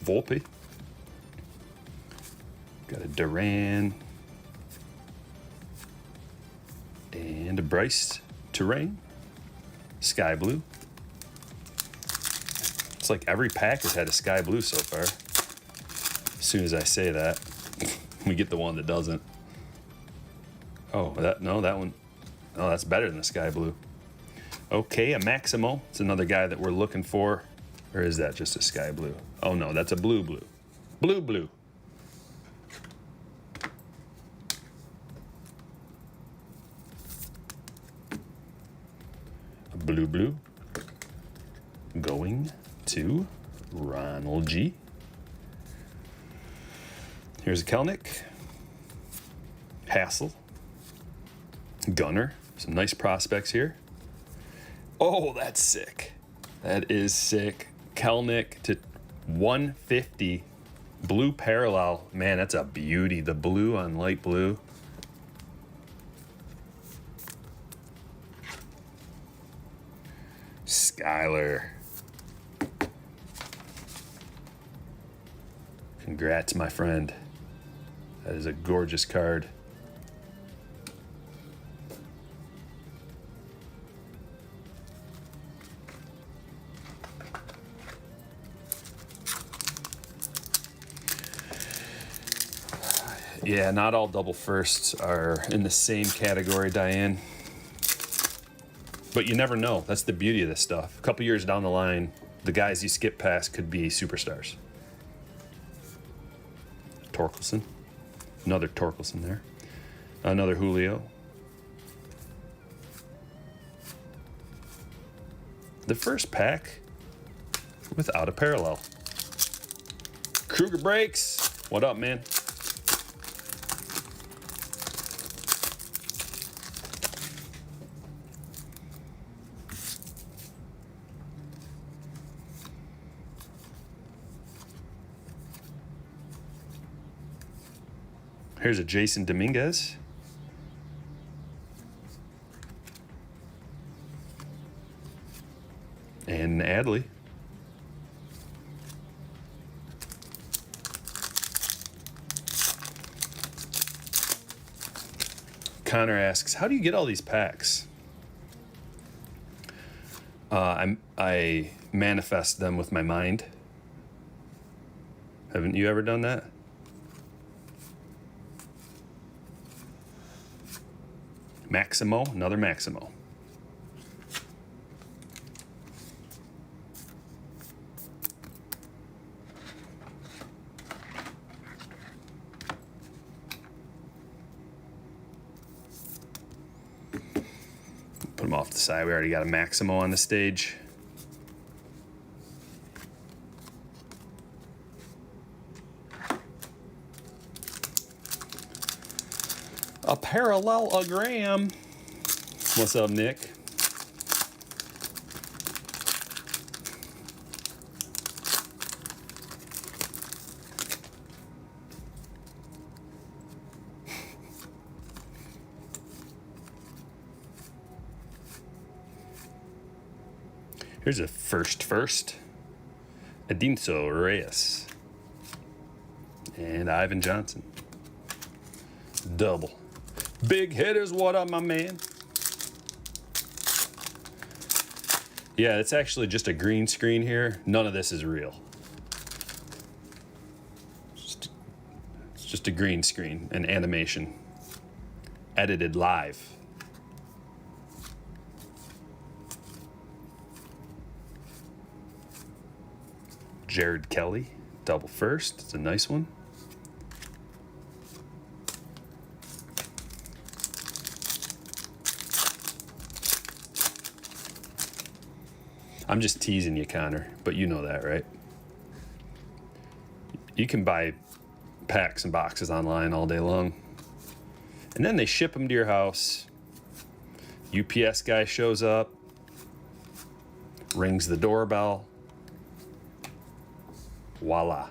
Volpe. Got a Duran. And a Bryce Terrain. Sky Blue. It's like every pack has had a Sky Blue so far. As soon as I say that, we get the one that doesn't. Oh, that one. Oh, that's better than the Sky Blue. Okay, a Maximo. It's another guy that we're looking for. Or is that just a Sky Blue? Oh no, that's a Blue Blue. Blue Blue. A Blue Blue. Going to Ronald G. Here's a Kelnick. Hassel. Gunner. Some nice prospects here. Oh, that's sick. That is sick. Kelnick to 150. Blue parallel. Man, that's a beauty. The blue on light blue. Skyler. Congrats, my friend. That is a gorgeous card. Yeah, not all double firsts are in the same category, Diane. But you never know. That's the beauty of this stuff. A couple years down the line, the guys you skip past could be superstars. Torkelson. Another Torkelson there. Another Julio. The first pack without a parallel. Kruger Breaks. What up, man? Here's a Jason Dominguez. And Adley. Connor asks, how do you get all these packs? I manifest them with my mind. Haven't you ever done that? Maximo, another Maximo. Put him off the side. We already got a Maximo on the stage. A parallelogram. What's up, Nick? Here's a first. Edinso Reyes. And Ivan Johnson. Double. Big hitters, what up, my man? Yeah, it's actually just a green screen here. None of this is real. It's just a green screen, an animation. Edited live. Jared Kelly, double first. It's a nice one. I'm just teasing you, Connor, but you know that, right? You can buy packs and boxes online all day long, and then they ship them to your house. UPS guy shows up, rings the doorbell. Voila.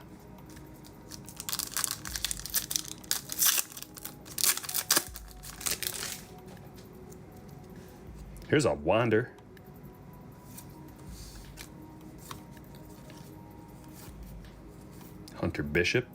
Here's a Wander. Hunter Bishop.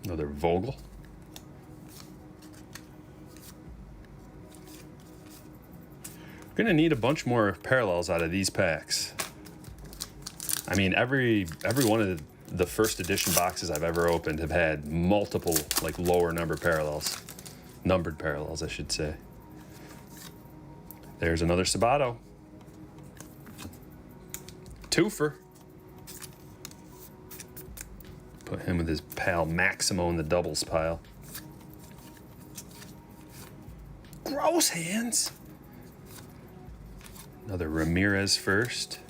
Another Vogel. We're gonna need a bunch more parallels out of these packs. I mean, every one of the first edition boxes I've ever opened have had multiple, like, lower numbered parallels, I should say. There's another Sabato. Twofer. Put him with his pal Maximo in the doubles pile. Gross hands. Another Ramirez first.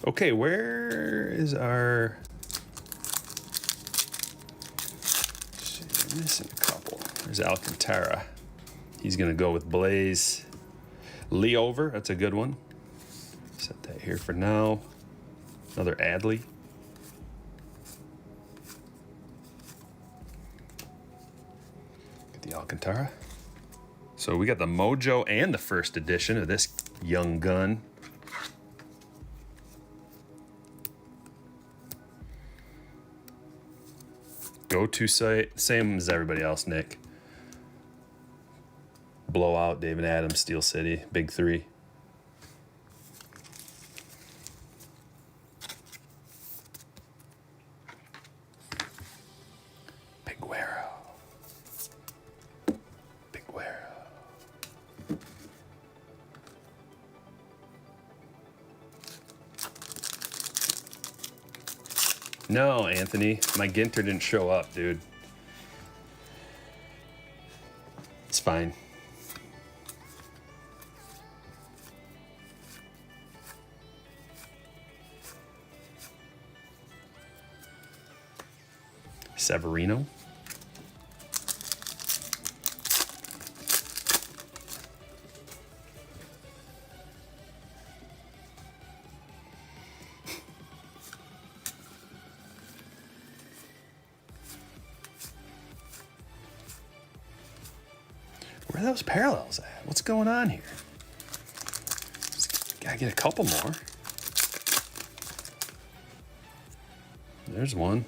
Okay, where is our... I'm missing a couple. There's Alcantara. He's gonna go with Blaze. Lee Over, that's a good one. Set that here for now. Another Adley. Get the Alcantara. So we got the Mojo and the first edition of this young gun. Go-to site, same as everybody else, Nick. Blowout, David Adams, Steel City, Big Three. No, Anthony, my Ginter didn't show up, dude. It's fine. Severino. Where are those parallels at? What's going on here? Gotta get a couple more. There's one.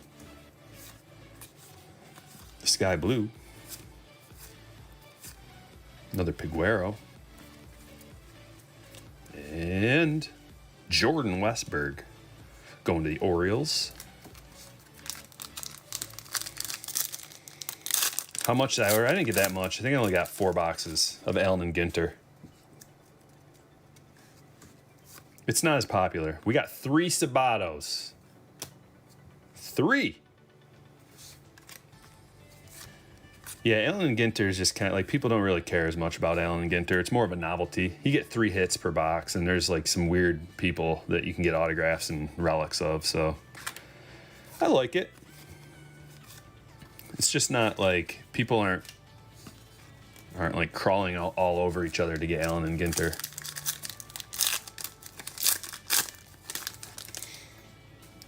The Sky Blue. Another Piguero. And Jordan Westberg going to the Orioles. How much did I didn't get that much. I think I only got 4 boxes of Allen and Ginter. It's not as popular. We got 3 Sabatos. 3. Yeah, Allen and Ginter is just kind of like, people don't really care as much about Allen and Ginter. It's more of a novelty. You get 3 hits per box, and there's like some weird people that you can get autographs and relics of. So I like it. It's just not like, people aren't aren't like crawling all over each other to get Allen and Ginter.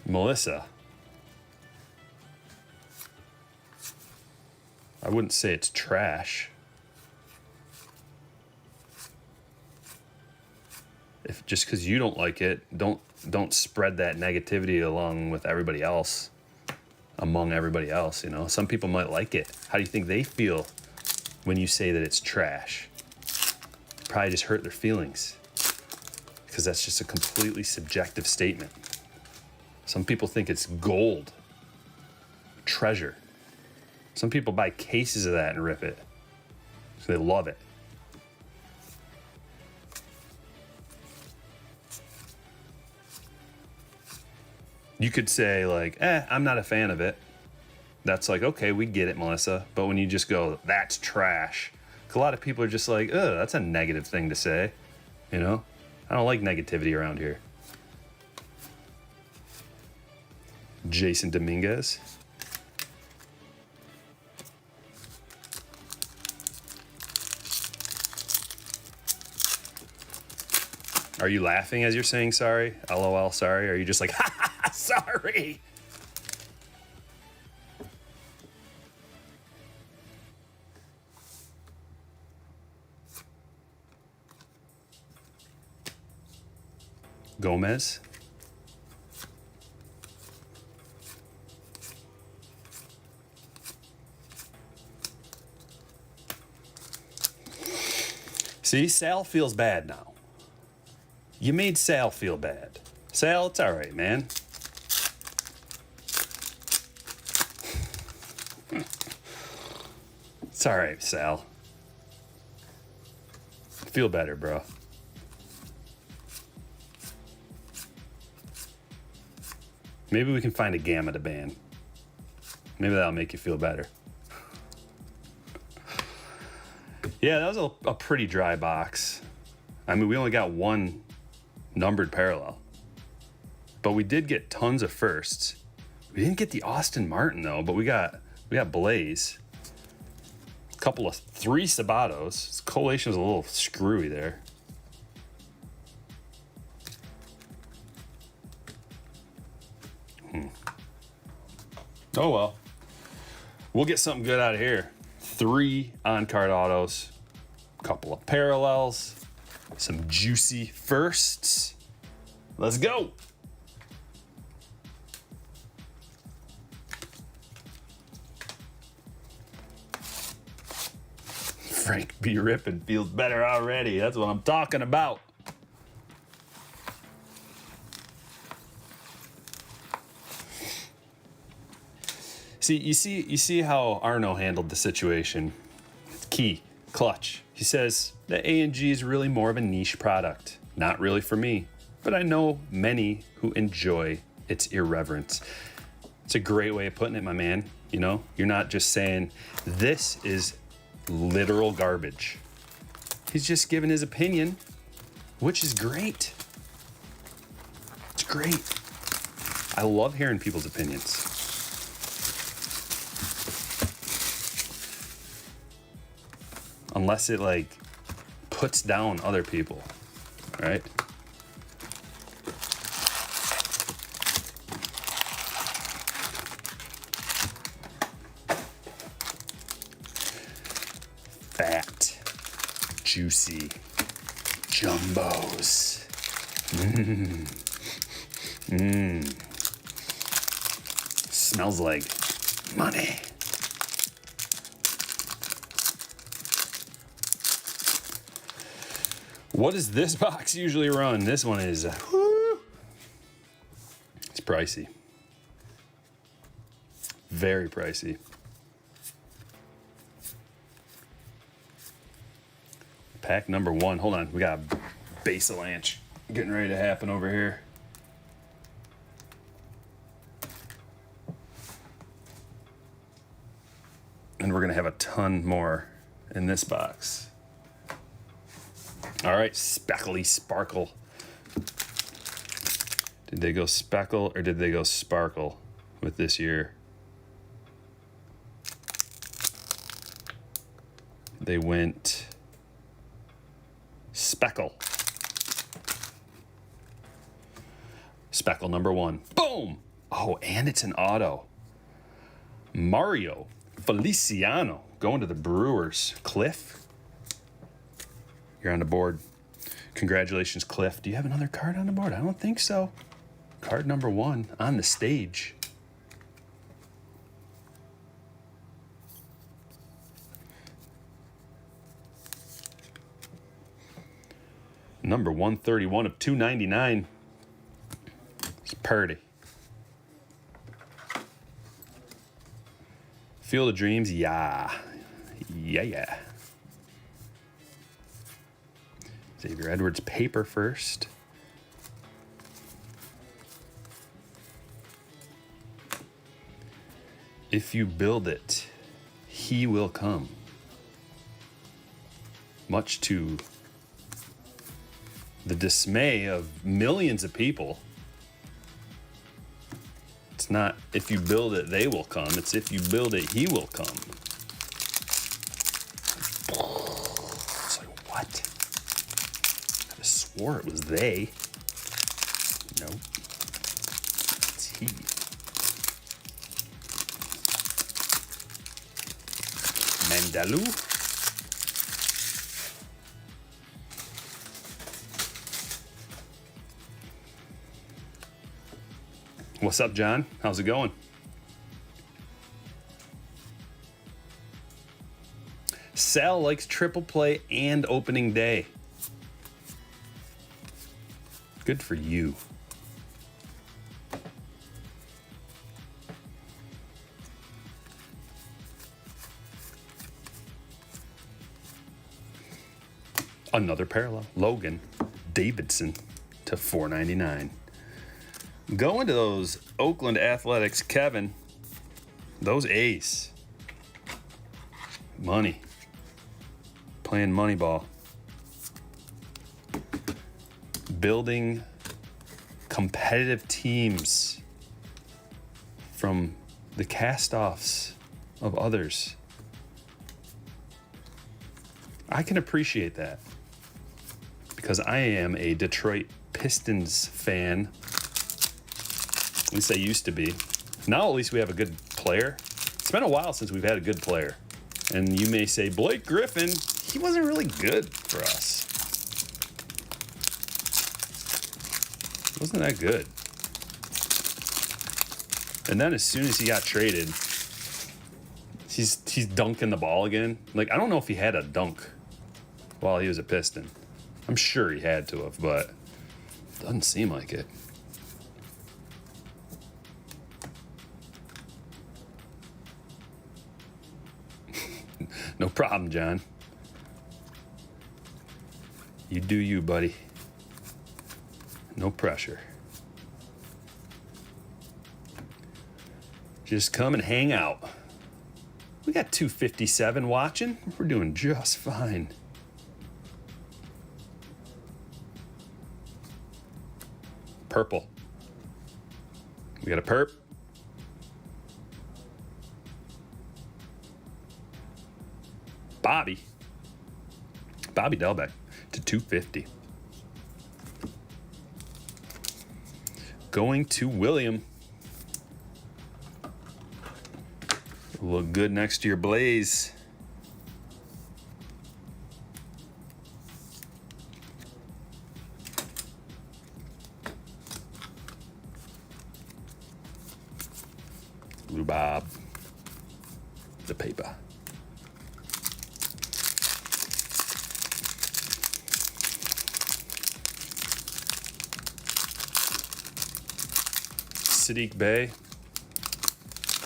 Melissa. I wouldn't say it's trash. If just because you don't like it, don't spread that negativity along with everybody else, among everybody else, you know. Some people might like it. How do you think they feel when you say that it's trash? Probably just hurt their feelings, because that's just a completely subjective statement. Some people think it's gold, treasure. Some people buy cases of that and rip it, so they love it. You could say like, I'm not a fan of it. That's like, okay, we get it, Melissa. But when you just go, that's trash, a lot of people are just like, that's a negative thing to say. You know, I don't like negativity around here. Jason Dominguez. Are you laughing as you're saying sorry? LOL, sorry? Or are you just like, ha ha ha, sorry? Gomez. See, Sal feels bad now. You made Sal feel bad. Sal, it's all right, man. It's all right, Sal. Feel better, bro. Maybe we can find a Gamma to ban. Maybe that'll make you feel better. Yeah, that was a pretty dry box. I mean, we only got one numbered parallel, but we did get tons of firsts. We didn't get the Austin Martin though, but we got Blaze, a couple of 3 Sabatos. His collation was a little screwy there. Oh well, we'll get something good out of here. 3 on-card autos, a couple of parallels, some juicy firsts. Let's go. Frank B. Rippin feels better already. That's what I'm talking about. You see how Arno handled the situation. It's key, clutch. He says that A&G is really more of a niche product. Not really for me, but I know many who enjoy its irreverence. It's a great way of putting it, my man. You know, you're not just saying this is literal garbage. He's just giving his opinion, which is great. It's great. I love hearing people's opinions. Unless it like puts down other people, right? Fat, juicy, jumbos. Smells like money. What does this box usually run? This one is, it's pricey. Very pricey. Pack number 1. Hold on, we got a Baselanche getting ready to happen over here. And we're gonna have a ton more in this box. All right, Speckly Sparkle. Did they go Speckle or did they go Sparkle with this year? They went Speckle. Speckle number 1. Boom! Oh, and it's an auto. Mario Feliciano going to the Brewers. Cliff, you're on the board. Congratulations, Cliff. Do you have another card on the board? I don't think so. Card number 1 on the stage. Number 131 of 299. It's Purdy. Field of Dreams, yeah. Yeah. Xavier Edwards paper first. If you build it, he will come. Much to the dismay of millions of people. It's not if you build it, they will come. It's if you build it, he will come. It's like, what? I swore it was they. No. It's he. Mandaloo. What's up, John? How's it going? Sal likes triple play and opening day. Good for you. Another parallel. Logan Davidson to $4.99. Going to those Oakland Athletics, Kevin. Those A's. Money. Playing money ball. Building competitive teams from the cast-offs of others. I can appreciate that because I am a Detroit Pistons fan. At least I used to be. Now at least we have a good player. It's been a while since we've had a good player. And you may say, Blake Griffin, he wasn't really good for us. Wasn't that good. And then as soon as he got traded, he's dunking the ball again. Like, I don't know if he had a dunk while he was a Piston. I'm sure he had to have, but it doesn't seem like it. No problem, John. You do you, buddy. No pressure. Just come and hang out. We got 257 watching. We're doing just fine. Purple. We got a perp. Bobby Delbeck to 250. Going to William. Look good next to your Blaze. Rhubarb. The paper. Sadiq Bey.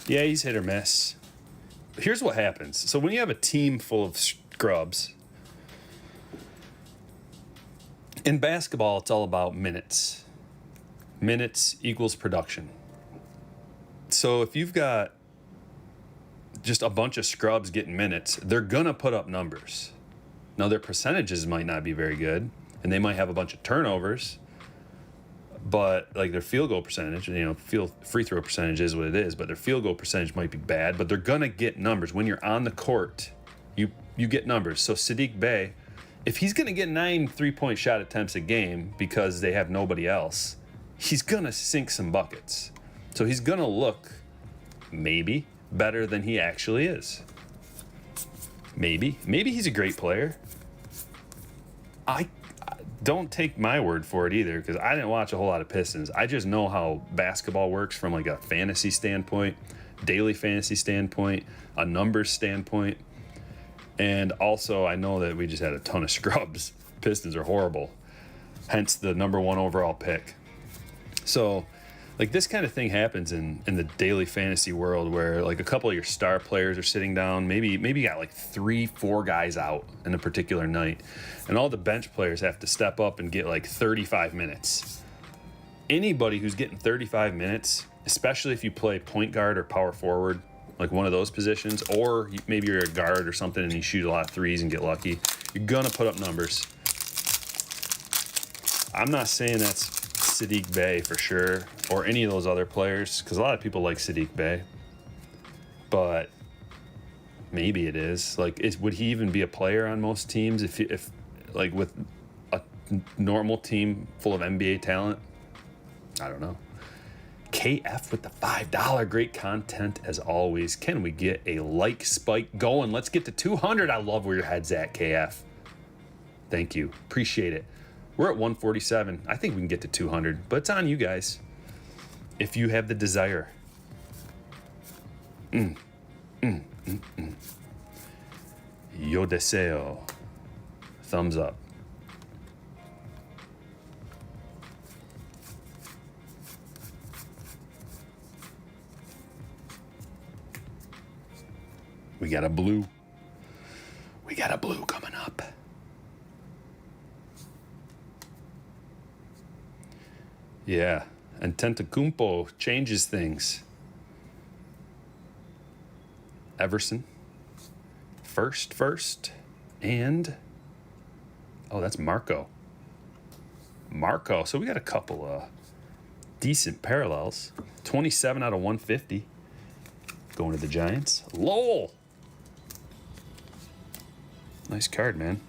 Yeah, he's hit or miss. Here's what happens. So when you have a team full of scrubs, in basketball, it's all about minutes. Minutes equals production. So if you've got just a bunch of scrubs getting minutes, they're going to put up numbers. Now, their percentages might not be very good, and they might have a bunch of turnovers, but like their field goal percentage, free throw percentage is what it is, but their field goal percentage might be bad, but they're going to get numbers. When you're on the court, You get numbers. So Sadiq Bey, if he's going to get 9 3-point shot attempts a game because they have nobody else, he's going to sink some buckets. So he's going to look maybe better than he actually is. Maybe he's a great player. I don't take my word for it either, because I didn't watch a whole lot of Pistons. I just know how basketball works from like a fantasy standpoint, daily fantasy standpoint, a numbers standpoint. And also I know that we just had a ton of scrubs. Pistons are horrible. Hence the number 1 overall pick. So like this kind of thing happens in the daily fantasy world, where like a couple of your star players are sitting down. Maybe you got like 3-4 guys out in a particular night, and all the bench players have to step up and get like 35 minutes. Anybody who's getting 35 minutes, especially if you play point guard or power forward, like one of those positions, or maybe you're a guard or something and you shoot a lot of threes and get lucky, you're gonna put up numbers. I'm not saying that's Sadiq Bey for sure, or any of those other players, because a lot of people like Sadiq Bey, but maybe it is. Like, would he even be a player on most teams if like with a normal team full of NBA talent? I don't know. KF with the $5, great content as always. Can we get a like spike going? Let's get to 200. I love where your head's at, KF. Thank you, appreciate it. We're at 147. I think we can get to 200, but it's on you guys if you have the desire. Yo deseo. Thumbs up. We got a blue. We got a blue coming up. Yeah, and Antetokounmpo changes things. Everson, first, and oh, that's Marco. So we got a couple of decent parallels. 27 out of 150 going to the Giants. Lowell. Nice card, man.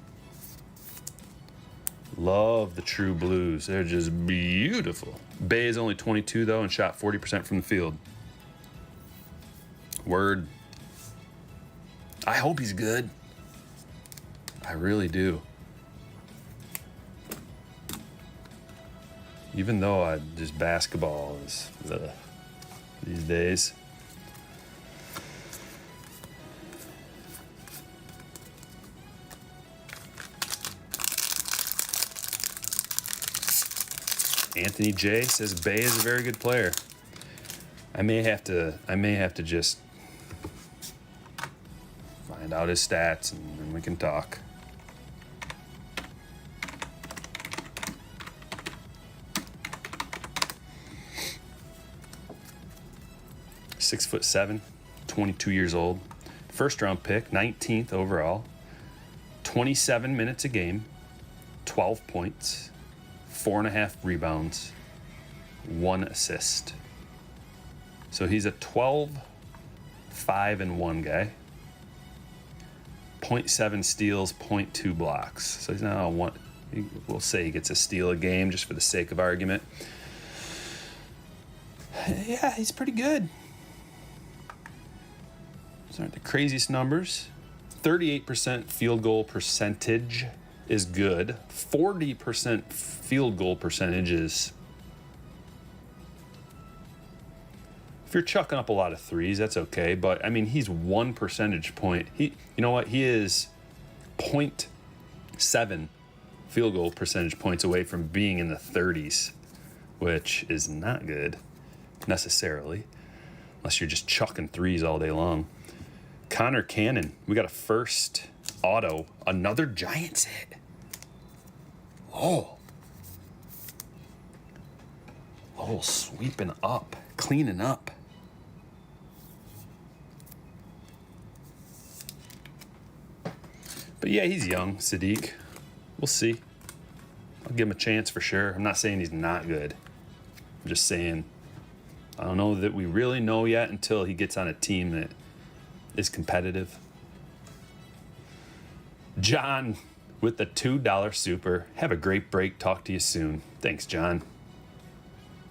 Love the true blues. They're just beautiful. Bay is only 22, though, and shot 40% from the field. Word. I hope he's good. I really do. Even though just basketball is these days. Anthony J says Bay is a very good player. I may have to just find out his stats and then we can talk. Six 6'7", 22 years old. First round pick, 19th overall. 27 minutes a game, 12 points. 4.5 rebounds, 1 assist. So he's a 12, 5, and 1 guy. 0.7 steals, 0.2 blocks. So he's now one. We'll say he gets a steal a game just for the sake of argument. Yeah, he's pretty good. These aren't the craziest numbers. 38% field goal percentage is good. 40% field goal percentage is, if you're chucking up a lot of threes, that's okay. But I mean, he's 1 percentage point. You know what? He is 0.7 field goal percentage points away from being in the 30s, which is not good necessarily, unless you're just chucking threes all day long. Connor Cannon, we got a first auto, another Giants hit. Oh, sweeping up, cleaning up. But yeah, he's young, Sadiq. We'll see. I'll give him a chance for sure. I'm not saying he's not good. I'm just saying I don't know that we really know yet until he gets on a team that is competitive. John with the $2 super. Have a great break. Talk to you soon. Thanks, John.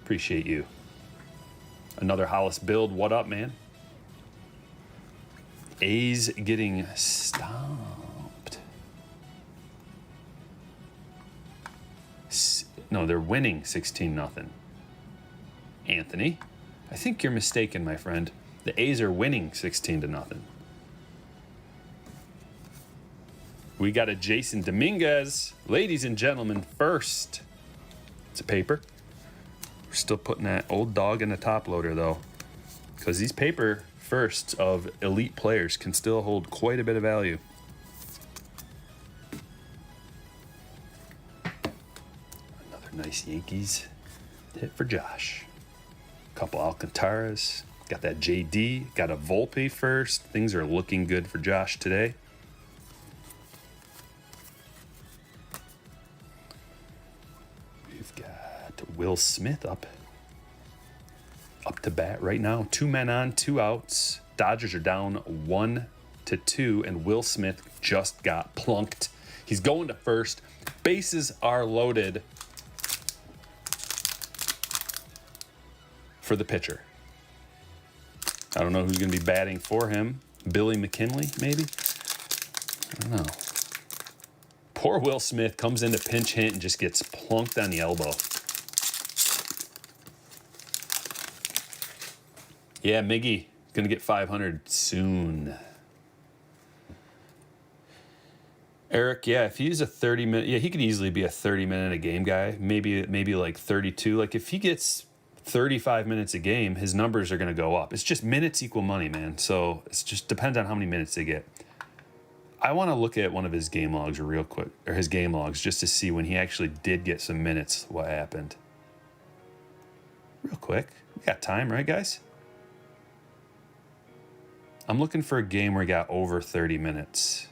Appreciate you. Another Hollis build. What up, man? A's getting stomped. No, they're winning 16-0. Anthony, I think you're mistaken, my friend. The A's are winning 16-0. We got a Jason Dominguez. Ladies and gentlemen, first. It's a paper. We're still putting that old dog in the top loader, though. Because these paper firsts of elite players can still hold quite a bit of value. Another nice Yankees hit for Josh. Couple Alcantaras. Got that JD. Got a Volpe first. Things are looking good for Josh today. We've got Will Smith up to bat right now. 2 men on, 2 outs. Dodgers are down 1-2, and Will Smith just got plunked. He's going to first. Bases are loaded for the pitcher. I don't know who's going to be batting for him. Billy McKinley, maybe? I don't know. Poor Will Smith comes into pinch hit and just gets plunked on the elbow. Yeah, Miggy, going to get 500 soon. Eric, yeah, if he's a 30-minute, yeah, he could easily be a 30-minute a game guy. Maybe like 32. Like if he gets 35 minutes a game, his numbers are going to go up. It's just minutes equal money, man. So it just depends on how many minutes they get. I want to look at one of his game logs real quick, or his game logs, just to see when he actually did get some minutes, what happened. Real quick. We got time, right, guys? I'm looking for a game where he got over 30 minutes.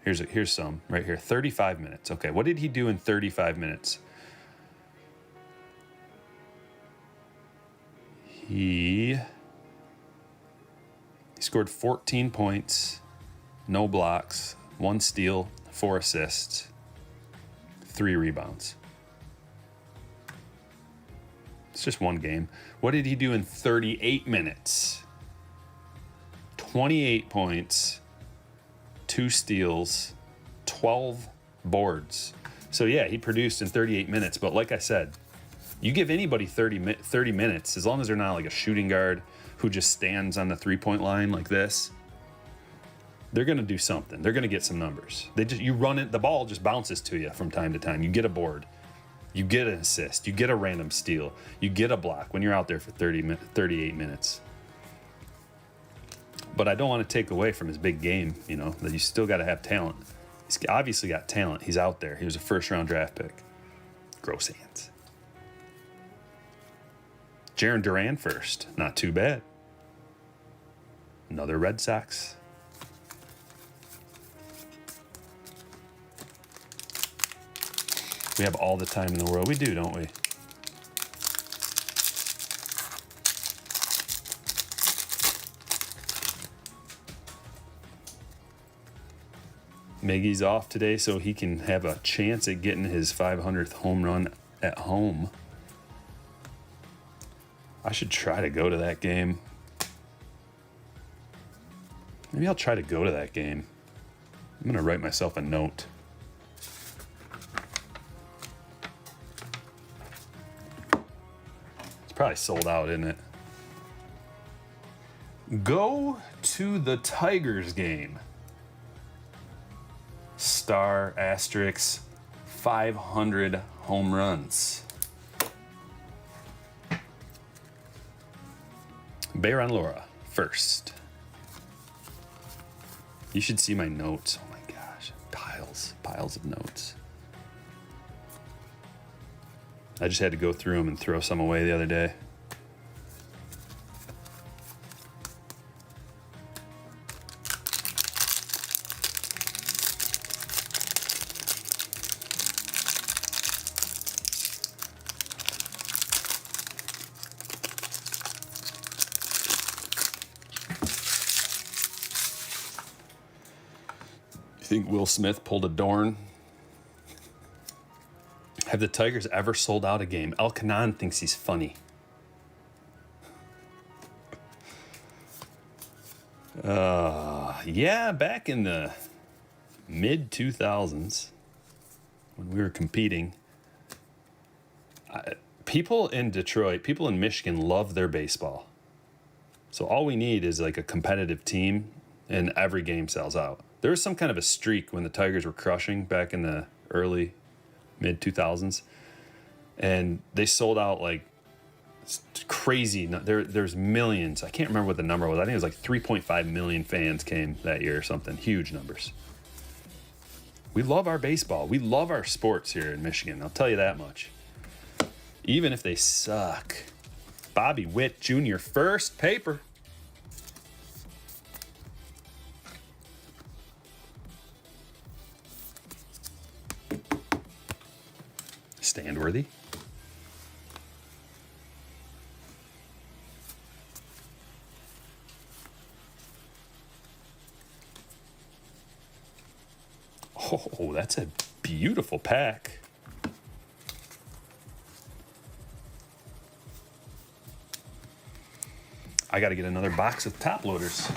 Here's some right here. 35 minutes. Okay, what did he do in 35 minutes? He scored 14 points, no blocks, 1 steal, 4 assists, 3 rebounds. It's just one game. What did he do in 38 minutes? 28 points, 2 steals, 12 boards. So yeah, he produced in 38 minutes, but like I said, you give anybody 30 minutes, as long as they're not like a shooting guard who just stands on the 3-point line like this, they're going to do something. They're going to get some numbers. You run it, the ball just bounces to you from time to time. You get a board. You get an assist. You get a random steal. You get a block when you're out there for 38 minutes. But I don't want to take away from his big game, you know, that you still got to have talent. He's obviously got talent. He's out there. He was a first-round draft pick. Gross hands. Jarren Duran first. Not too bad. Another Red Sox. We have all the time in the world. We do, don't we? Miggy's off today, so he can have a chance at getting his 500th home run at home. I should try to go to that game. Maybe I'll try to go to that game. I'm going to write myself a note. It's probably sold out, isn't it? Go to the Tigers game. Star asterisk 500 home runs. Bayron Laura first. You should see my notes. Oh my gosh, piles of notes. I just had to go through them and throw some away the other day. You think Will Smith pulled a Dorn? Have the Tigers ever sold out a game? El Canan thinks he's funny. Yeah, back in the mid 2000s when we were competing, people in Detroit, people in Michigan love their baseball. So all we need is like a competitive team, and every game sells out. There was some kind of a streak when the Tigers were crushing back in the early mid 2000s, and they sold out like crazy. There's millions. I can't remember what the number was. I think it was like 3.5 million fans came that year or something. Huge numbers. We love our baseball. We love our sports here in Michigan. I'll tell you that much. Even if they suck. Bobby Witt Jr. first paper. Standworthy. Oh, that's a beautiful pack. I got to get another box of top loaders.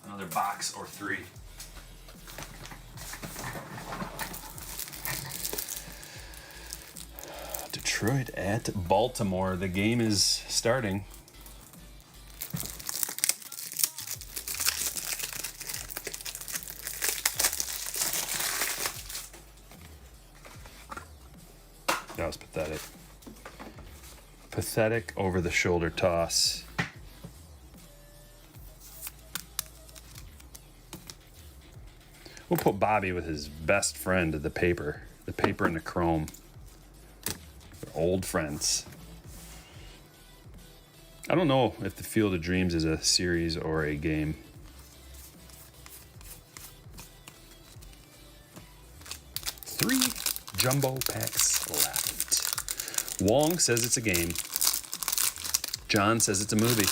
Another box or three. Detroit at Baltimore. The game is starting. That was pathetic. Pathetic over-the-shoulder toss. We'll put Bobby with his best friend, the paper and the chrome. They're old friends. I don't know if the Field of Dreams is a series or a game. Three jumbo packs left. Wong says it's a game. John says it's a movie.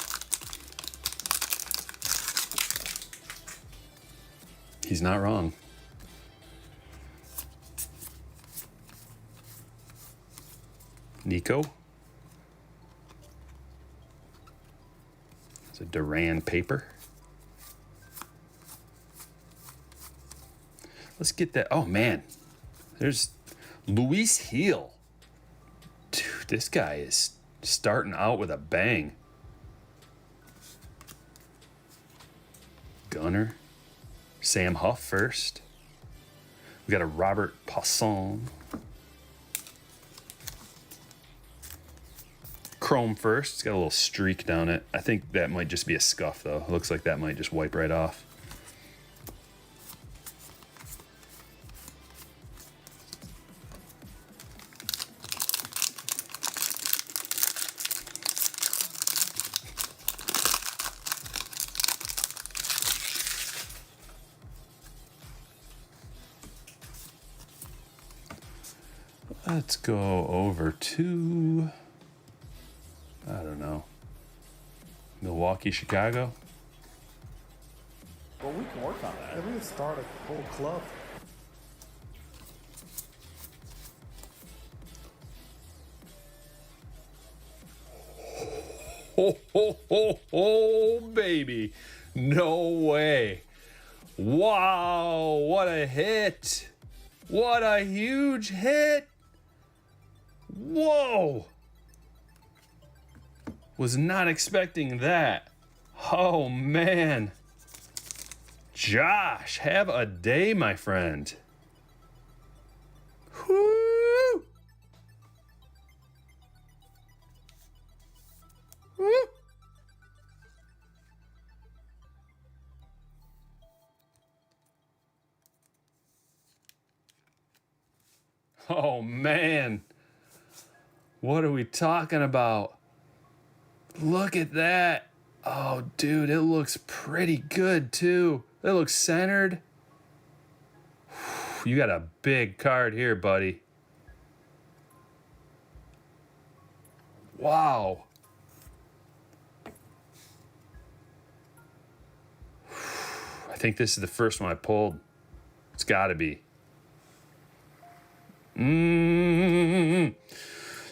He's not wrong. Nico. It's a Duran paper. Let's get that. Oh, man. There's Luis Heel. Dude, this guy is starting out with a bang. Gunner. Sam Huff first. We got a Robert Passon. Chrome first. It's got a little streak down it. I think that might just be a scuff, though. It looks like that might just wipe right off. Let's go over to, I don't know, Milwaukee, Chicago. Well, we can work on that. Maybe we can start a whole club. Oh, baby. No way. Wow, what a hit. What a huge hit. Whoa. Was not expecting that. Oh, man. Josh, have a day, my friend. Woo! Woo! Oh, man. What are we talking about? Look at that. Oh, dude, it looks pretty good, too. It looks centered. You got a big card here, buddy. Wow. I think this is the first one I pulled. It's got to be.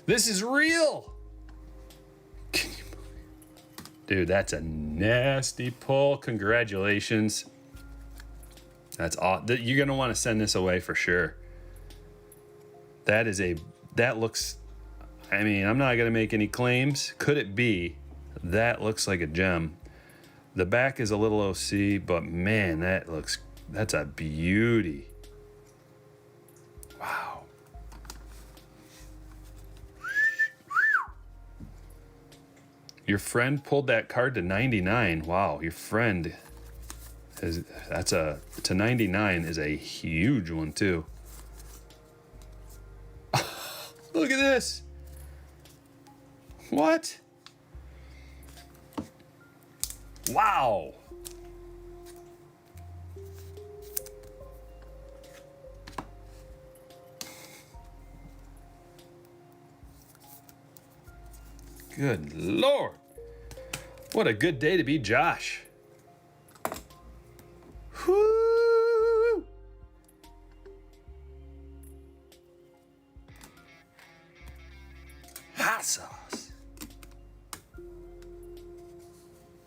This is real. Dude, that's a nasty pull. Congratulations. That's all. You're going to want to send this away for sure. That looks, I mean, I'm not going to make any claims. Could it be? That looks like a gem. The back is a little OC, but man, that's a beauty. Wow. Your friend pulled that card to 99. Wow, your friend to 99 is a huge one too. Look at this. What? Wow. Good Lord. What a good day to be Josh. Whoo! Hot sauce.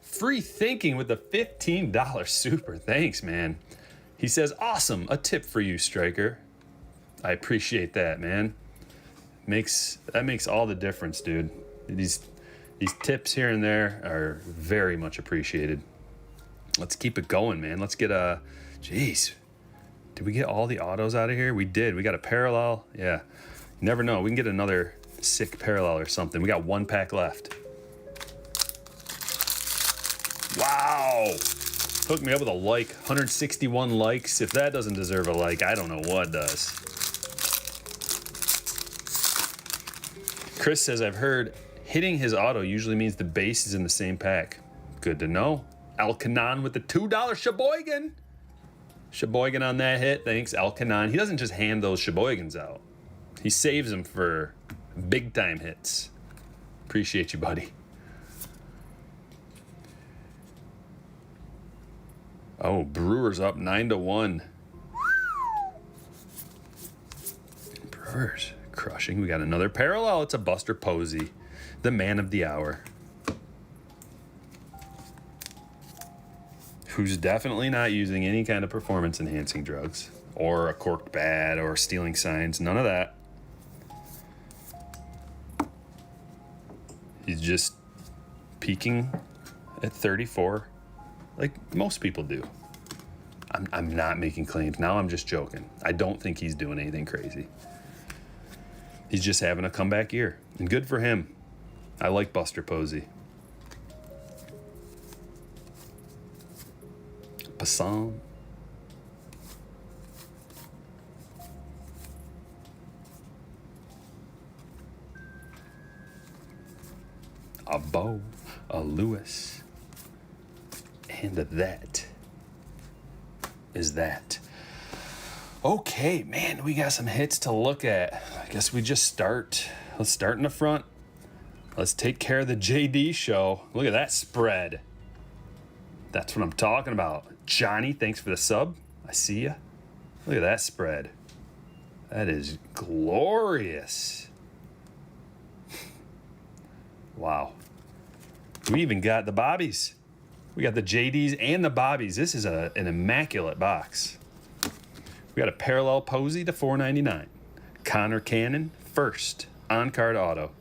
Free thinking with the $15 super. Thanks, man. He says, awesome. A tip for you, Striker. I appreciate that, man. That makes all the difference, dude. These tips here and there are very much appreciated. Let's keep it going, man. Let's get jeez. Did we get all the autos out of here? We did. We got a parallel. Yeah. You never know. We can get another sick parallel or something. We got one pack left. Wow. Hook me up with a like. 161 likes. If that doesn't deserve a like, I don't know what does. Chris says, I've heard hitting his auto usually means the base is in the same pack. Good to know. Alkanon with the $2 Sheboygan. Sheboygan on that hit. Thanks, Alkanon. He doesn't just hand those Sheboygans out. He saves them for big time hits. Appreciate you, buddy. Oh, Brewers up 9-1. Brewers crushing. We got another parallel. It's a Buster Posey, the man of the hour, who's definitely not using any kind of performance enhancing drugs or a corked bat or stealing signs. None of that. He's just peaking at 34 like most people do. I'm not making claims. Now I'm just joking. I don't think he's doing anything crazy. He's just having a comeback year. And good for him. I like Buster Posey. Passan. A Bo, a Lewis, and that is that. Okay, man, we got some hits to look at. I guess we just start. Let's start in the front. Let's take care of the JD show. Look at that spread. That's what I'm talking about. Johnny, thanks for the sub. I see ya. Look at that spread. That is glorious. Wow. We even got the bobbies. We got the JDs and the bobbies. This is an immaculate box. We got a parallel Posey to $4.99. Connor Cannon, first on-card auto.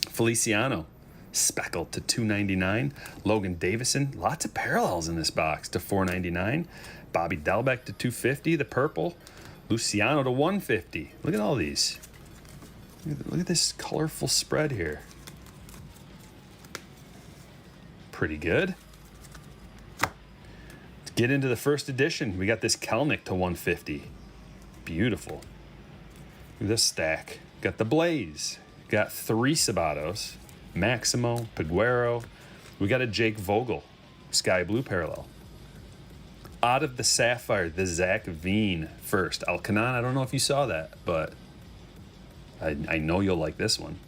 Feliciano, speckled to $2.99. Logan Davison, lots of parallels in this box to $4.99. Bobby Delbeck to $2.50. The purple. Luciano to $1.50. Look at all these. Look at this colorful spread here. Pretty good. Let's get into the first edition. We got this Kelnick to $1.50. Beautiful. Look at this stack. Got the Blaze. Got 3 Sabatos. Maximo, Peguero. We got a Jake Vogel. Sky Blue parallel. Out of the Sapphire, the Zach Veen first. Alkanon, I don't know if you saw that, but I know you'll like this one.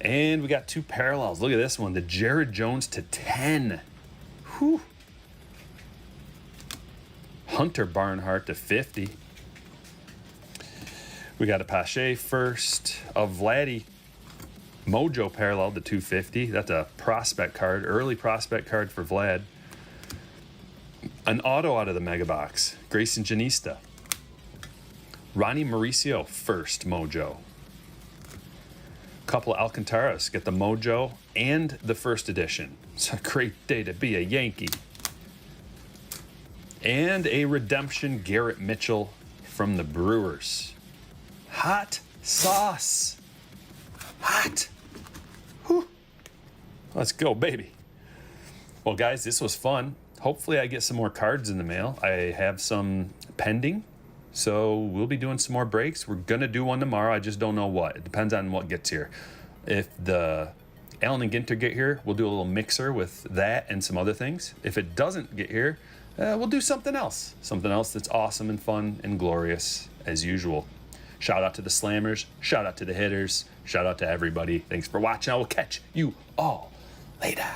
And we got 2 parallels. Look at this one. The Jared Jones to 10. Whew. Hunter Barnhart to 50. We got a Pache first, a Vladdy Mojo parallel to 250. That's a prospect card, early prospect card for Vlad. An auto out of the mega box, Grayson Janista. Ronnie Mauricio first Mojo. Couple of Alcantaras, get the Mojo and the first edition. It's a great day to be a Yankee. And a redemption Garrett Mitchell from the Brewers. Hot sauce. Hot. Whew. Let's go, baby. Well, guys, this was fun. Hopefully I get some more cards in the mail. I have some pending, so we'll be doing some more breaks. We're going to do one tomorrow. I just don't know what. It depends on what gets here. If the Allen and Ginter get here, we'll do a little mixer with that and some other things. If it doesn't get here, we'll do something else. Something else that's awesome and fun and glorious as usual. Shout out to the slammers. Shout out to the hitters. Shout out to everybody. Thanks for watching. I will catch you all later.